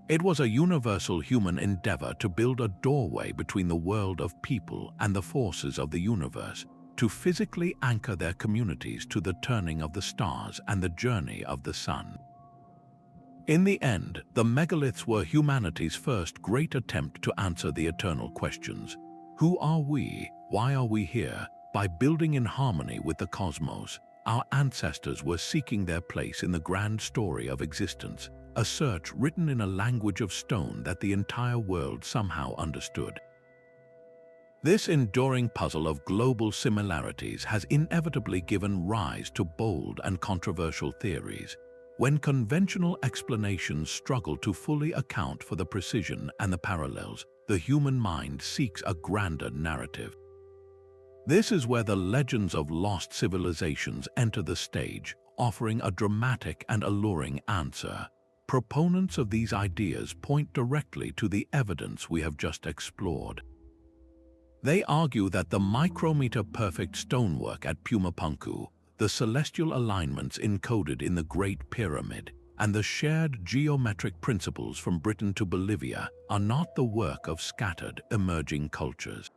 It was a universal human endeavor to build a doorway between the world of people and the forces of the universe, to physically anchor their communities to the turning of the stars and the journey of the sun. In the end, the megaliths were humanity's first great attempt to answer the eternal questions. Who are we? Why are we here? By building in harmony with the cosmos, our ancestors were seeking their place in the grand story of existence, a search written in a language of stone that the entire world somehow understood. This enduring puzzle of global similarities has inevitably given rise to bold and controversial theories. When conventional explanations struggle to fully account for the precision and the parallels, the human mind seeks a grander narrative. This is where the legends of lost civilizations enter the stage, offering a dramatic and alluring answer. Proponents of these ideas point directly to the evidence we have just explored. They argue that the micrometer-perfect stonework at Pumapunku, the celestial alignments encoded in the Great Pyramid, and the shared geometric principles from Britain to Bolivia are not the work of scattered, emerging cultures.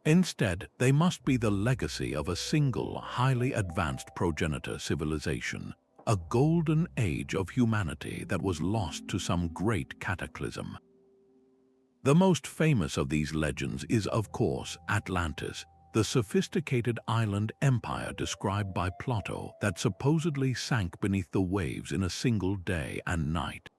Instead, they must be the legacy of a single, highly advanced progenitor civilization, a golden age of humanity that was lost to some great cataclysm. The most famous of these legends is, of course, Atlantis, the sophisticated island empire described by Plato that supposedly sank beneath the waves in a single day and night.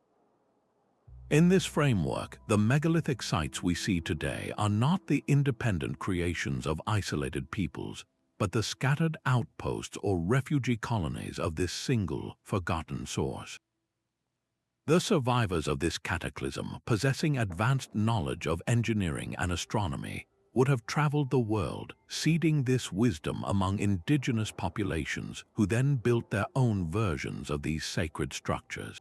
In this framework, the megalithic sites we see today are not the independent creations of isolated peoples, but the scattered outposts or refugee colonies of this single, forgotten source. The survivors of this cataclysm, possessing advanced knowledge of engineering and astronomy, would have traveled the world, seeding this wisdom among indigenous populations who then built their own versions of these sacred structures.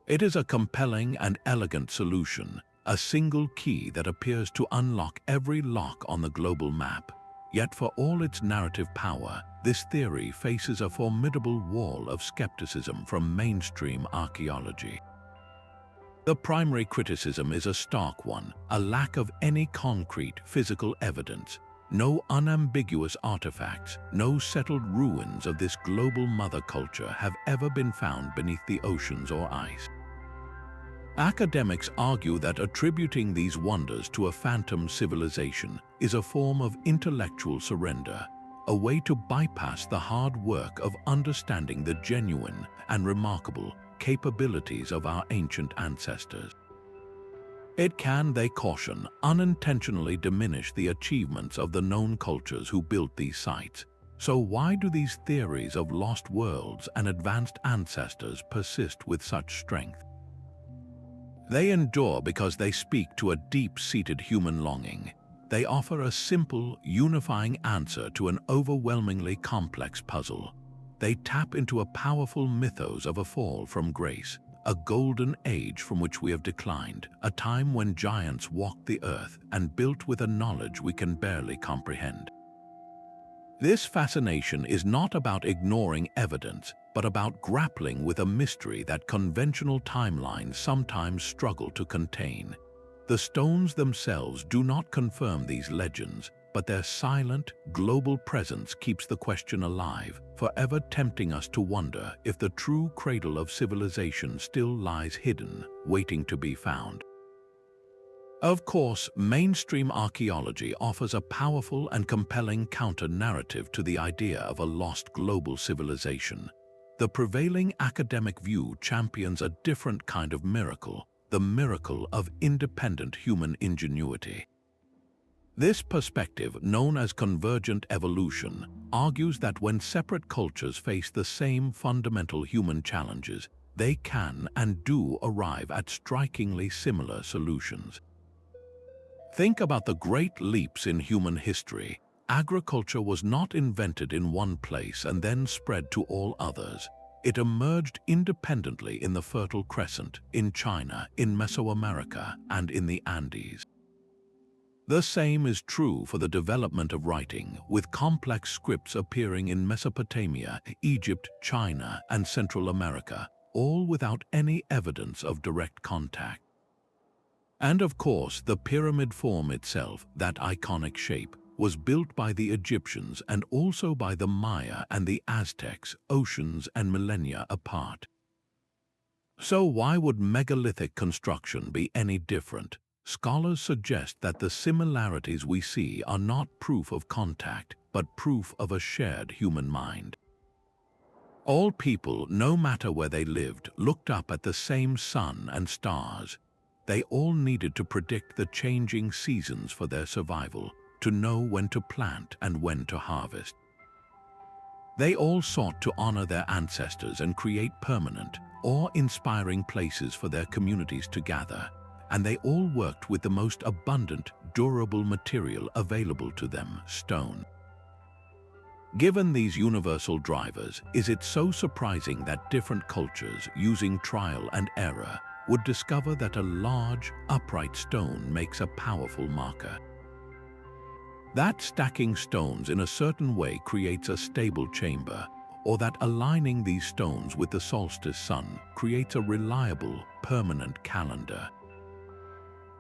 It is a compelling and elegant solution, a single key that appears to unlock every lock on the global map. Yet for all its narrative power, this theory faces a formidable wall of skepticism from mainstream archaeology. The primary criticism is a stark one: a lack of any concrete physical evidence. No unambiguous artifacts, no settled ruins of this global mother culture have ever been found beneath the oceans or ice. Academics argue that attributing these wonders to a phantom civilization is a form of intellectual surrender, a way to bypass the hard work of understanding the genuine and remarkable capabilities of our ancient ancestors. It can, they caution, unintentionally diminish the achievements of the known cultures who built these sites. So why do these theories of lost worlds and advanced ancestors persist with such strength? They endure because they speak to a deep-seated human longing. They offer a simple, unifying answer to an overwhelmingly complex puzzle. They tap into a powerful mythos of a fall from grace, a golden age from which we have declined, a time when giants walked the earth and built with a knowledge we can barely comprehend. This fascination is not about ignoring evidence, but about grappling with a mystery that conventional timelines sometimes struggle to contain. The stones themselves do not confirm these legends, but their silent, global presence keeps the question alive, forever tempting us to wonder if the true cradle of civilization still lies hidden, waiting to be found. Of course, mainstream archaeology offers a powerful and compelling counter-narrative to the idea of a lost global civilization. The prevailing academic view champions a different kind of miracle, the miracle of independent human ingenuity. This perspective, known as convergent evolution, argues that when separate cultures face the same fundamental human challenges, they can and do arrive at strikingly similar solutions. Think about the great leaps in human history. Agriculture was not invented in one place and then spread to all others. It emerged independently in the Fertile Crescent, in China, in Mesoamerica, and in the Andes. The same is true for the development of writing, with complex scripts appearing in Mesopotamia, Egypt, China, and Central America, all without any evidence of direct contact. And of course, the pyramid form itself, that iconic shape, was built by the Egyptians and also by the Maya and the Aztecs, oceans and millennia apart. So why would megalithic construction be any different? Scholars suggest that the similarities we see are not proof of contact, but proof of a shared human mind. All people, no matter where they lived, looked up at the same sun and stars. They all needed to predict the changing seasons for their survival, to know when to plant and when to harvest. They all sought to honor their ancestors and create permanent, awe-inspiring places for their communities to gather, and they all worked with the most abundant, durable material available to them, stone. Given these universal drivers, is it so surprising that different cultures, using trial and error, would discover that a large, upright stone makes a powerful marker? That stacking stones in a certain way creates a stable chamber, or that aligning these stones with the solstice sun creates a reliable, permanent calendar.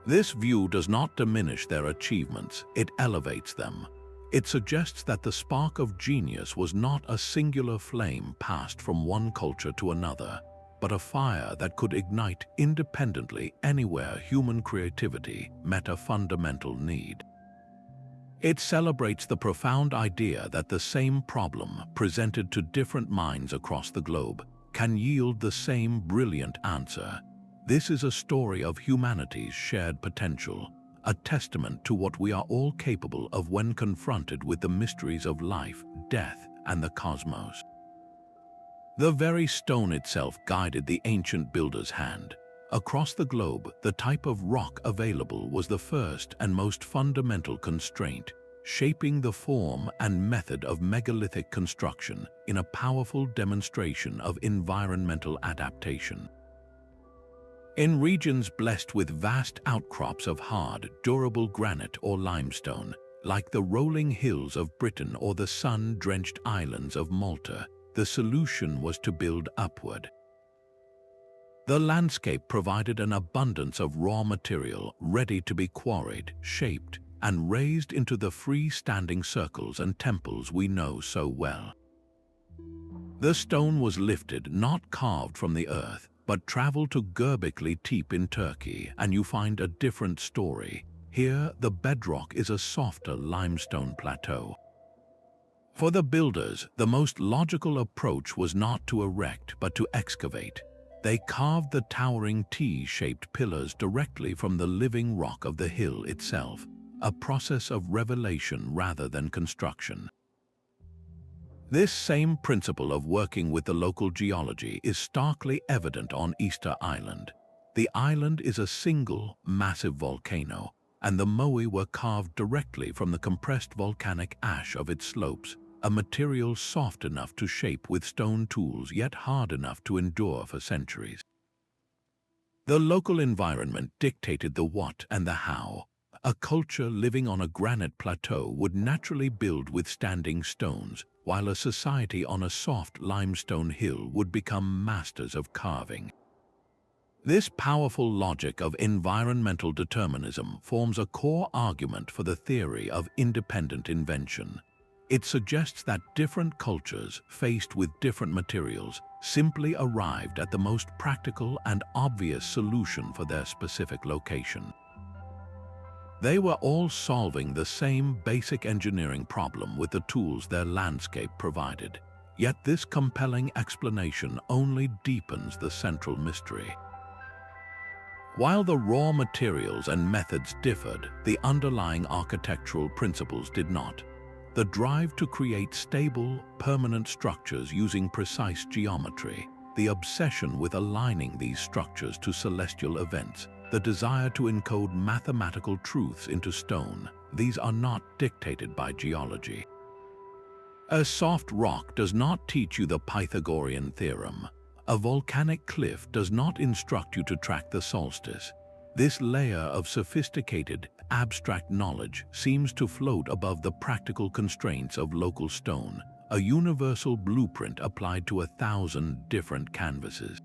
This view does not diminish their achievements, it elevates them. It suggests that the spark of genius was not a singular flame passed from one culture to another, but a fire that could ignite independently anywhere human creativity met a fundamental need. It celebrates the profound idea that the same problem, presented to different minds across the globe, can yield the same brilliant answer. This is a story of humanity's shared potential, a testament to what we are all capable of when confronted with the mysteries of life, death, and the cosmos. The very stone itself guided the ancient builder's hand. Across the globe, the type of rock available was the first and most fundamental constraint, shaping the form and method of megalithic construction in a powerful demonstration of environmental adaptation. In regions blessed with vast outcrops of hard, durable granite or limestone, like the rolling hills of Britain or the sun-drenched islands of Malta, the solution was to build upward. The landscape provided an abundance of raw material ready to be quarried, shaped, and raised into the free-standing circles and temples we know so well. The stone was lifted, not carved from the earth, but traveled to Göbekli Tepe in Turkey, and you find a different story. Here, the bedrock is a softer limestone plateau. For the builders, the most logical approach was not to erect, but to excavate. They carved the towering T-shaped pillars directly from the living rock of the hill itself, a process of revelation rather than construction. This same principle of working with the local geology is starkly evident on Easter Island. The island is a single, massive volcano, and the moai were carved directly from the compressed volcanic ash of its slopes, a material soft enough to shape with stone tools yet hard enough to endure for centuries. The local environment dictated the what and the how. A culture living on a granite plateau would naturally build with standing stones, while a society on a soft limestone hill would become masters of carving. This powerful logic of environmental determinism forms a core argument for the theory of independent invention. It suggests that different cultures, faced with different materials, simply arrived at the most practical and obvious solution for their specific location. They were all solving the same basic engineering problem with the tools their landscape provided. Yet this compelling explanation only deepens the central mystery. While the raw materials and methods differed, the underlying architectural principles did not. The drive to create stable, permanent structures using precise geometry, the obsession with aligning these structures to celestial events, the desire to encode mathematical truths into stone, these are not dictated by geology. A soft rock does not teach you the Pythagorean theorem. A volcanic cliff does not instruct you to track the solstice. This layer of sophisticated, abstract knowledge seems to float above the practical constraints of local stone, a universal blueprint applied to 1,000 different canvases.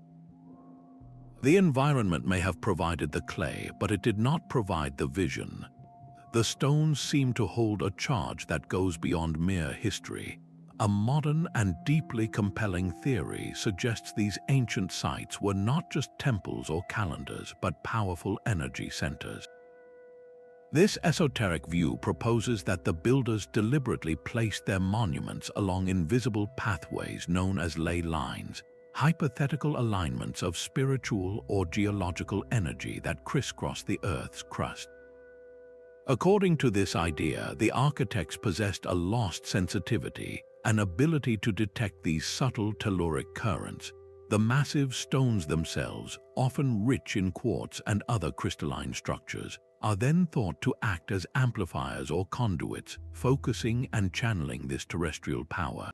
The environment may have provided the clay, but it did not provide the vision. The stones seem to hold a charge that goes beyond mere history. A modern and deeply compelling theory suggests these ancient sites were not just temples or calendars, but powerful energy centers. This esoteric view proposes that the builders deliberately placed their monuments along invisible pathways known as ley lines, hypothetical alignments of spiritual or geological energy that crisscross the Earth's crust. According to this idea, the architects possessed a lost sensitivity, an ability to detect these subtle telluric currents. The massive stones themselves, often rich in quartz and other crystalline structures, are then thought to act as amplifiers or conduits, focusing and channeling this terrestrial power.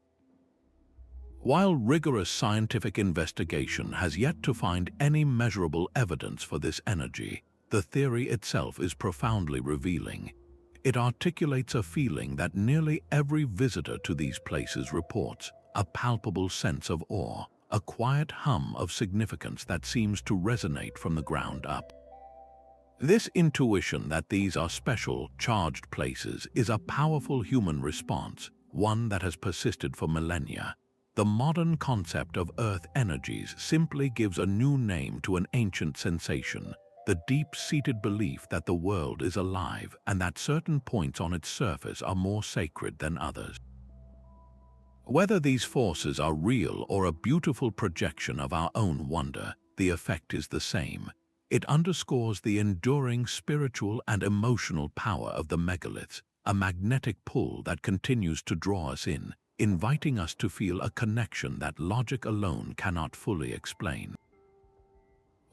While rigorous scientific investigation has yet to find any measurable evidence for this energy, the theory itself is profoundly revealing. It articulates a feeling that nearly every visitor to these places reports, a palpable sense of awe, a quiet hum of significance that seems to resonate from the ground up. This intuition that these are special, charged places is a powerful human response, one that has persisted for millennia. The modern concept of earth energies simply gives a new name to an ancient sensation, the deep-seated belief that the world is alive and that certain points on its surface are more sacred than others. Whether these forces are real or a beautiful projection of our own wonder, the effect is the same. It underscores the enduring spiritual and emotional power of the megaliths, a magnetic pull that continues to draw us in, inviting us to feel a connection that logic alone cannot fully explain.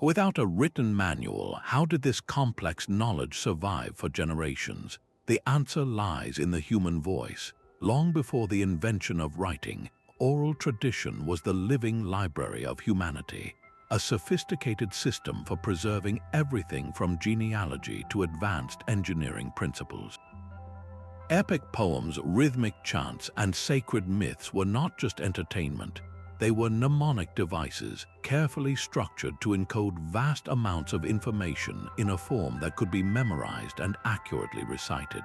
Without a written manual, how did this complex knowledge survive for generations? The answer lies in the human voice. Long before the invention of writing, oral tradition was the living library of humanity. a sophisticated system for preserving everything from genealogy to advanced engineering principles. Epic poems, rhythmic chants, and sacred myths were not just entertainment. They were mnemonic devices, carefully structured to encode vast amounts of information in a form that could be memorized and accurately recited.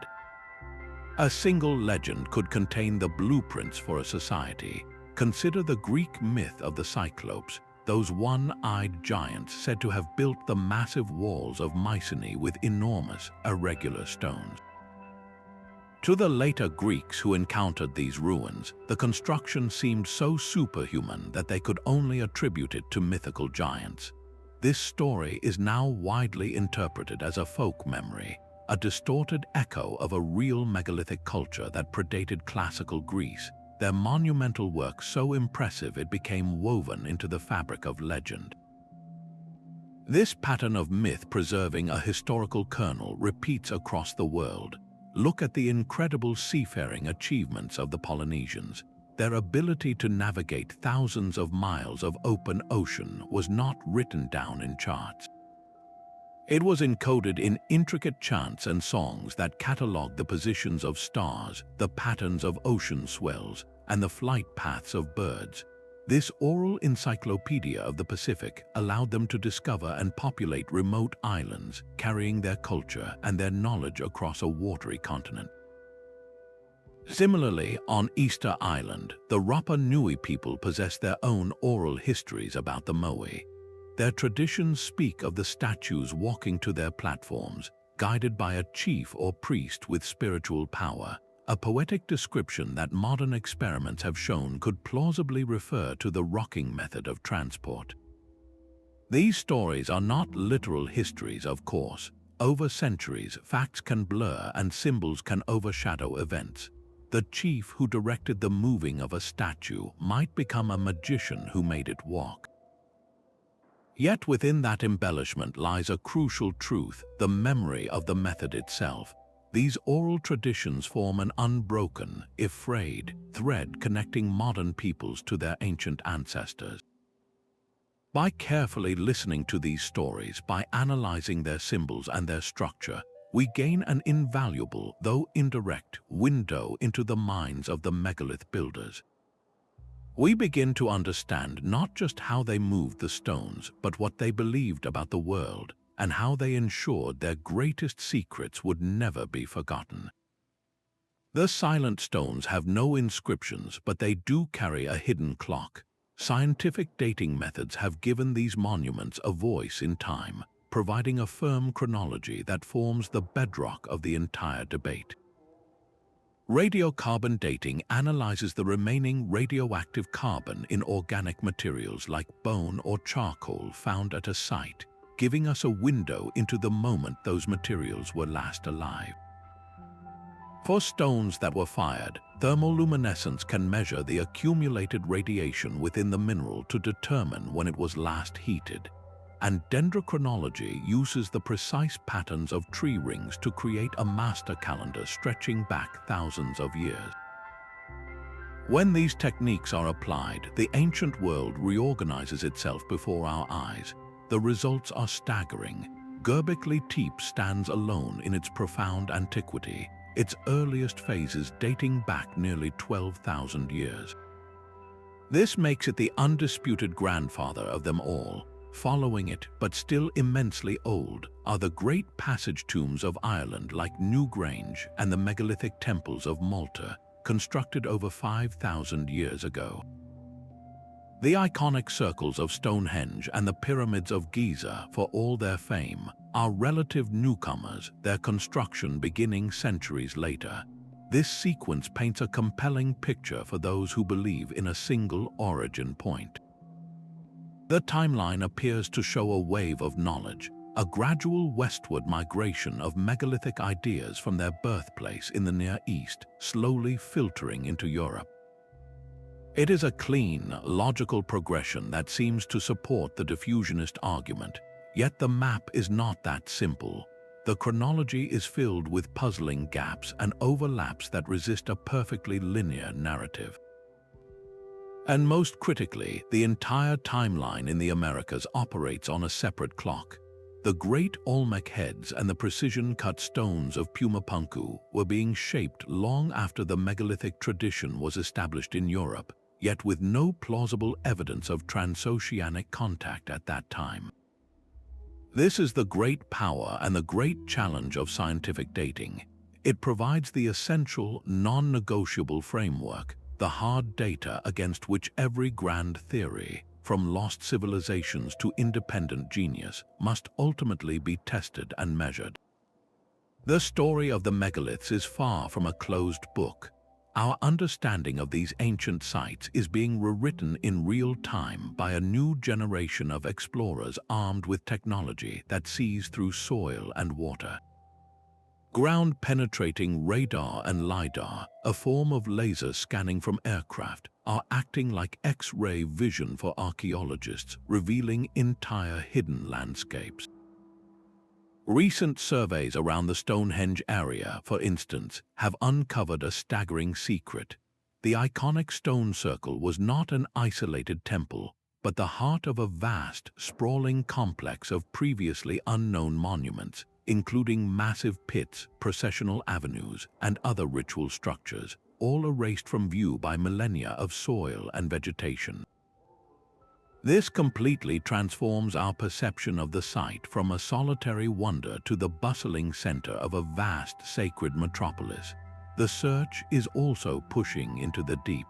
A single legend could contain the blueprints for a society. Consider the Greek myth of the Cyclopes, those one-eyed giants said to have built the massive walls of Mycenae with enormous, irregular stones. To the later Greeks who encountered these ruins, the construction seemed so superhuman that they could only attribute it to mythical giants. This story is now widely interpreted as a folk memory, a distorted echo of a real megalithic culture that predated classical Greece, their monumental work so impressive it became woven into the fabric of legend. This pattern of myth preserving a historical kernel repeats across the world. Look at the incredible seafaring achievements of the Polynesians. Their ability to navigate thousands of miles of open ocean was not written down in charts. It was encoded in intricate chants and songs that catalogued the positions of stars, the patterns of ocean swells, and the flight paths of birds. This oral encyclopedia of the Pacific allowed them to discover and populate remote islands, carrying their culture and their knowledge across a watery continent. Similarly, on Easter Island, the Rapa Nui people possess their own oral histories about the Moai. Their traditions speak of the statues walking to their platforms, guided by a chief or priest with spiritual power, a poetic description that modern experiments have shown could plausibly refer to the rocking method of transport. These stories are not literal histories, of course. Over centuries, facts can blur and symbols can overshadow events. The chief who directed the moving of a statue might become a magician who made it walk. Yet within that embellishment lies a crucial truth, the memory of the method itself. These oral traditions form an unbroken, if frayed, thread connecting modern peoples to their ancient ancestors. By carefully listening to these stories, by analyzing their symbols and their structure, we gain an invaluable, though indirect, window into the minds of the megalith builders. We begin to understand not just how they moved the stones, but what they believed about the world, and how they ensured their greatest secrets would never be forgotten. The silent stones have no inscriptions, but they do carry a hidden clock. Scientific dating methods have given these monuments a voice in time, providing a firm chronology that forms the bedrock of the entire debate. Radiocarbon dating analyzes the remaining radioactive carbon in organic materials like bone or charcoal found at a site, giving us a window into the moment those materials were last alive. For stones that were fired, thermoluminescence can measure the accumulated radiation within the mineral to determine when it was last heated, and dendrochronology uses the precise patterns of tree rings to create a master calendar stretching back thousands of years. When these techniques are applied, the ancient world reorganizes itself before our eyes. The results are staggering. Göbekli Tepe stands alone in its profound antiquity, its earliest phases dating back nearly 12,000 years. This makes it the undisputed grandfather of them all. Following it, but still immensely old, are the great passage tombs of Ireland like Newgrange and the megalithic temples of Malta, constructed over 5,000 years ago. The iconic circles of Stonehenge and the pyramids of Giza, for all their fame, are relative newcomers, their construction beginning centuries later. This sequence paints a compelling picture for those who believe in a single origin point. The timeline appears to show a wave of knowledge, a gradual westward migration of megalithic ideas from their birthplace in the Near East, slowly filtering into Europe. It is a clean, logical progression that seems to support the diffusionist argument, yet the map is not that simple. The chronology is filled with puzzling gaps and overlaps that resist a perfectly linear narrative. And most critically, the entire timeline in the Americas operates on a separate clock. The great Olmec heads and the precision-cut stones of Pumapunku were being shaped long after the megalithic tradition was established in Europe, yet with no plausible evidence of transoceanic contact at that time. This is the great power and the great challenge of scientific dating. It provides the essential, non-negotiable framework, the hard data against which every grand theory, from lost civilizations to independent genius, must ultimately be tested and measured. The story of the megaliths is far from a closed book. Our understanding of these ancient sites is being rewritten in real time by a new generation of explorers armed with technology that sees through soil and water. Ground-penetrating radar and LiDAR, a form of laser scanning from aircraft, are acting like X-ray vision for archaeologists, revealing entire hidden landscapes. Recent surveys around the Stonehenge area, for instance, have uncovered a staggering secret. The iconic stone circle was not an isolated temple, but the heart of a vast, sprawling complex of previously unknown monuments, including massive pits, processional avenues, and other ritual structures, all erased from view by millennia of soil and vegetation. This completely transforms our perception of the site from a solitary wonder to the bustling center of a vast sacred metropolis. The search is also pushing into the deep.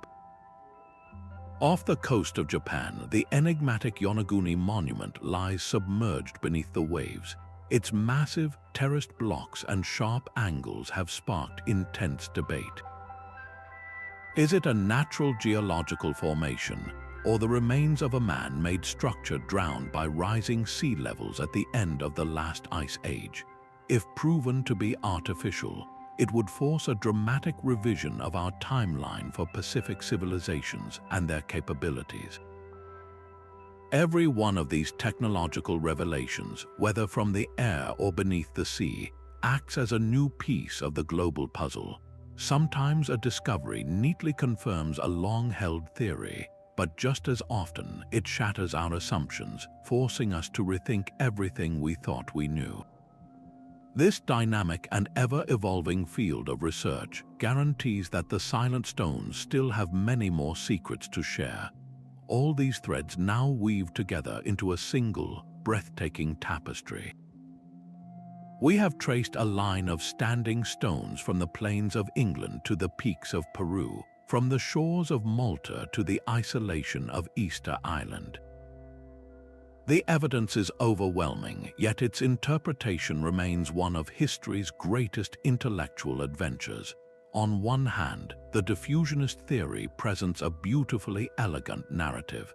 Off the coast of Japan, the enigmatic Yonaguni monument lies submerged beneath the waves. Its massive, terraced blocks and sharp angles have sparked intense debate. Is it a natural geological formation, or the remains of a man-made structure drowned by rising sea levels at the end of the last ice age? If proven to be artificial, it would force a dramatic revision of our timeline for Pacific civilizations and their capabilities. Every one of these technological revelations, whether from the air or beneath the sea, acts as a new piece of the global puzzle. Sometimes a discovery neatly confirms a long-held theory, but just as often it shatters our assumptions, forcing us to rethink everything we thought we knew. This dynamic and ever-evolving field of research guarantees that the silent stones still have many more secrets to share. All these threads now weave together into a single, breathtaking tapestry. We have traced a line of standing stones from the plains of England to the peaks of Peru, from the shores of Malta to the isolation of Easter Island. The evidence is overwhelming, yet its interpretation remains one of history's greatest intellectual adventures. On one hand, the diffusionist theory presents a beautifully elegant narrative.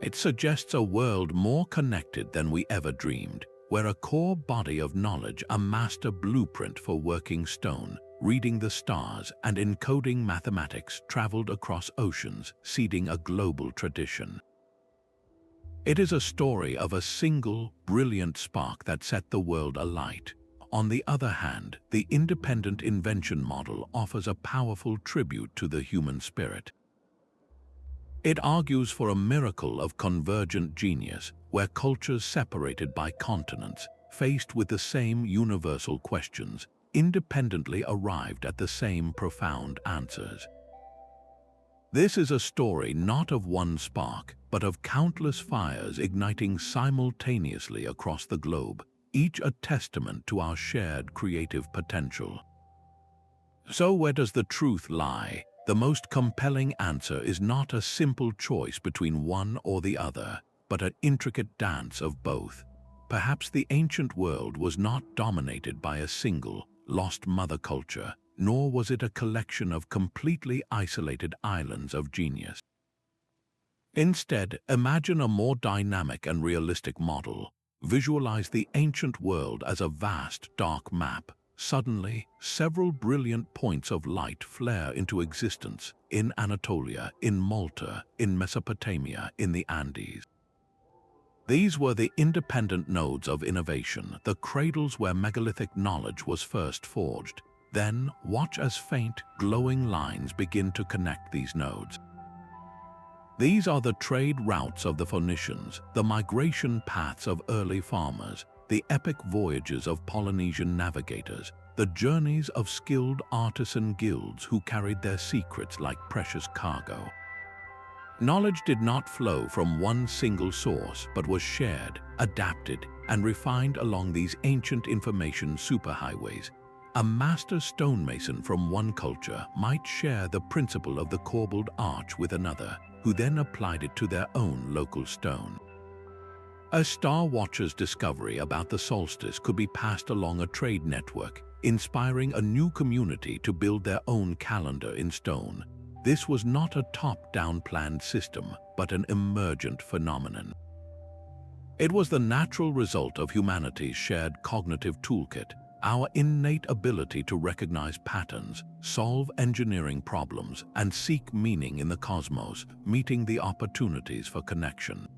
It suggests a world more connected than we ever dreamed, where a core body of knowledge amassed a blueprint for working stone, reading the stars, and encoding mathematics traveled across oceans, seeding a global tradition. It is a story of a single, brilliant spark that set the world alight. On the other hand, the independent invention model offers a powerful tribute to the human spirit. It argues for a miracle of convergent genius, where cultures separated by continents, faced with the same universal questions, independently arrived at the same profound answers. This is a story not of one spark, but of countless fires igniting simultaneously across the globe, each a testament to our shared creative potential. So where does the truth lie? The most compelling answer is not a simple choice between one or the other, but an intricate dance of both. Perhaps the ancient world was not dominated by a single, lost mother culture, nor was it a collection of completely isolated islands of genius. Instead, imagine a more dynamic and realistic model. Visualize the ancient world as a vast, dark map. Suddenly, several brilliant points of light flare into existence in Anatolia, in Malta, in Mesopotamia, in the Andes. These were the independent nodes of innovation, the cradles where megalithic knowledge was first forged. Then, watch as faint, glowing lines begin to connect these nodes. These are the trade routes of the Phoenicians, the migration paths of early farmers, the epic voyages of Polynesian navigators, the journeys of skilled artisan guilds who carried their secrets like precious cargo. Knowledge did not flow from one single source, but was shared, adapted, and refined along these ancient information superhighways. A master stonemason from one culture might share the principle of the corbelled arch with another, who then applied it to their own local stone. A star watcher's discovery about the solstice could be passed along a trade network, inspiring a new community to build their own calendar in stone. This was not a top-down planned system, but an emergent phenomenon. It was the natural result of humanity's shared cognitive toolkit, our innate ability to recognize patterns, solve engineering problems, and seek meaning in the cosmos, meeting the opportunities for connection.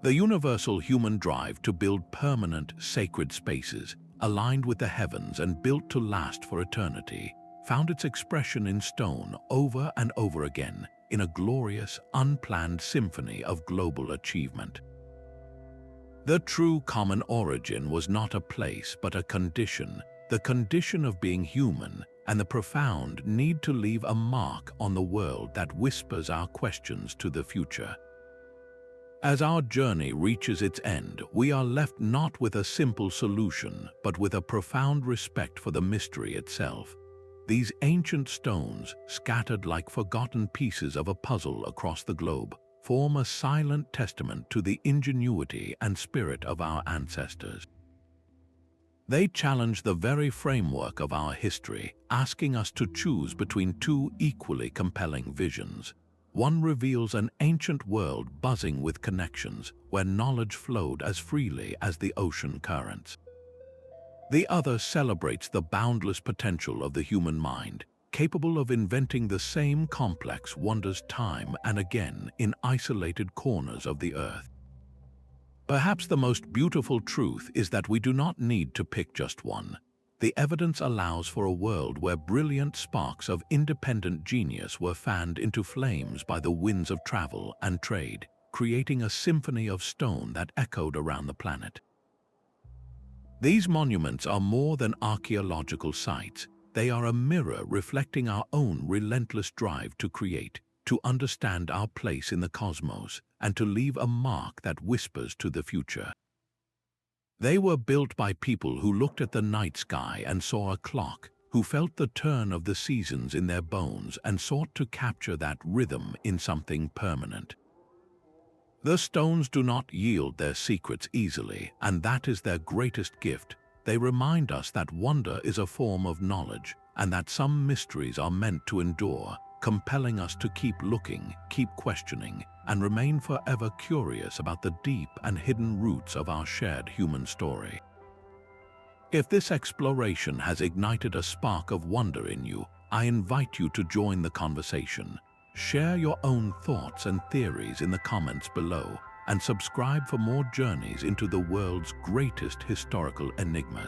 The universal human drive to build permanent, sacred spaces, aligned with the heavens and built to last for eternity, found its expression in stone over and over again, in a glorious, unplanned symphony of global achievement. The true common origin was not a place but a condition, the condition of being human, and the profound need to leave a mark on the world that whispers our questions to the future. As our journey reaches its end, we are left not with a simple solution, but with a profound respect for the mystery itself. These ancient stones, scattered like forgotten pieces of a puzzle across the globe, form a silent testament to the ingenuity and spirit of our ancestors. They challenge the very framework of our history, asking us to choose between two equally compelling visions. One reveals an ancient world buzzing with connections, where knowledge flowed as freely as the ocean currents. The other celebrates the boundless potential of the human mind, capable of inventing the same complex wonders time and again in isolated corners of the earth. Perhaps the most beautiful truth is that we do not need to pick just one. The evidence allows for a world where brilliant sparks of independent genius were fanned into flames by the winds of travel and trade, creating a symphony of stone that echoed around the planet. These monuments are more than archaeological sites. They are a mirror reflecting our own relentless drive to create, to understand our place in the cosmos, and to leave a mark that whispers to the future. They were built by people who looked at the night sky and saw a clock, who felt the turn of the seasons in their bones and sought to capture that rhythm in something permanent. The stones do not yield their secrets easily, and that is their greatest gift. They remind us that wonder is a form of knowledge, and that some mysteries are meant to endure, compelling us to keep looking, keep questioning, and remain forever curious about the deep and hidden roots of our shared human story. If this exploration has ignited a spark of wonder in you, I invite you to join the conversation. Share your own thoughts and theories in the comments below, and subscribe for more journeys into the world's greatest historical enigmas.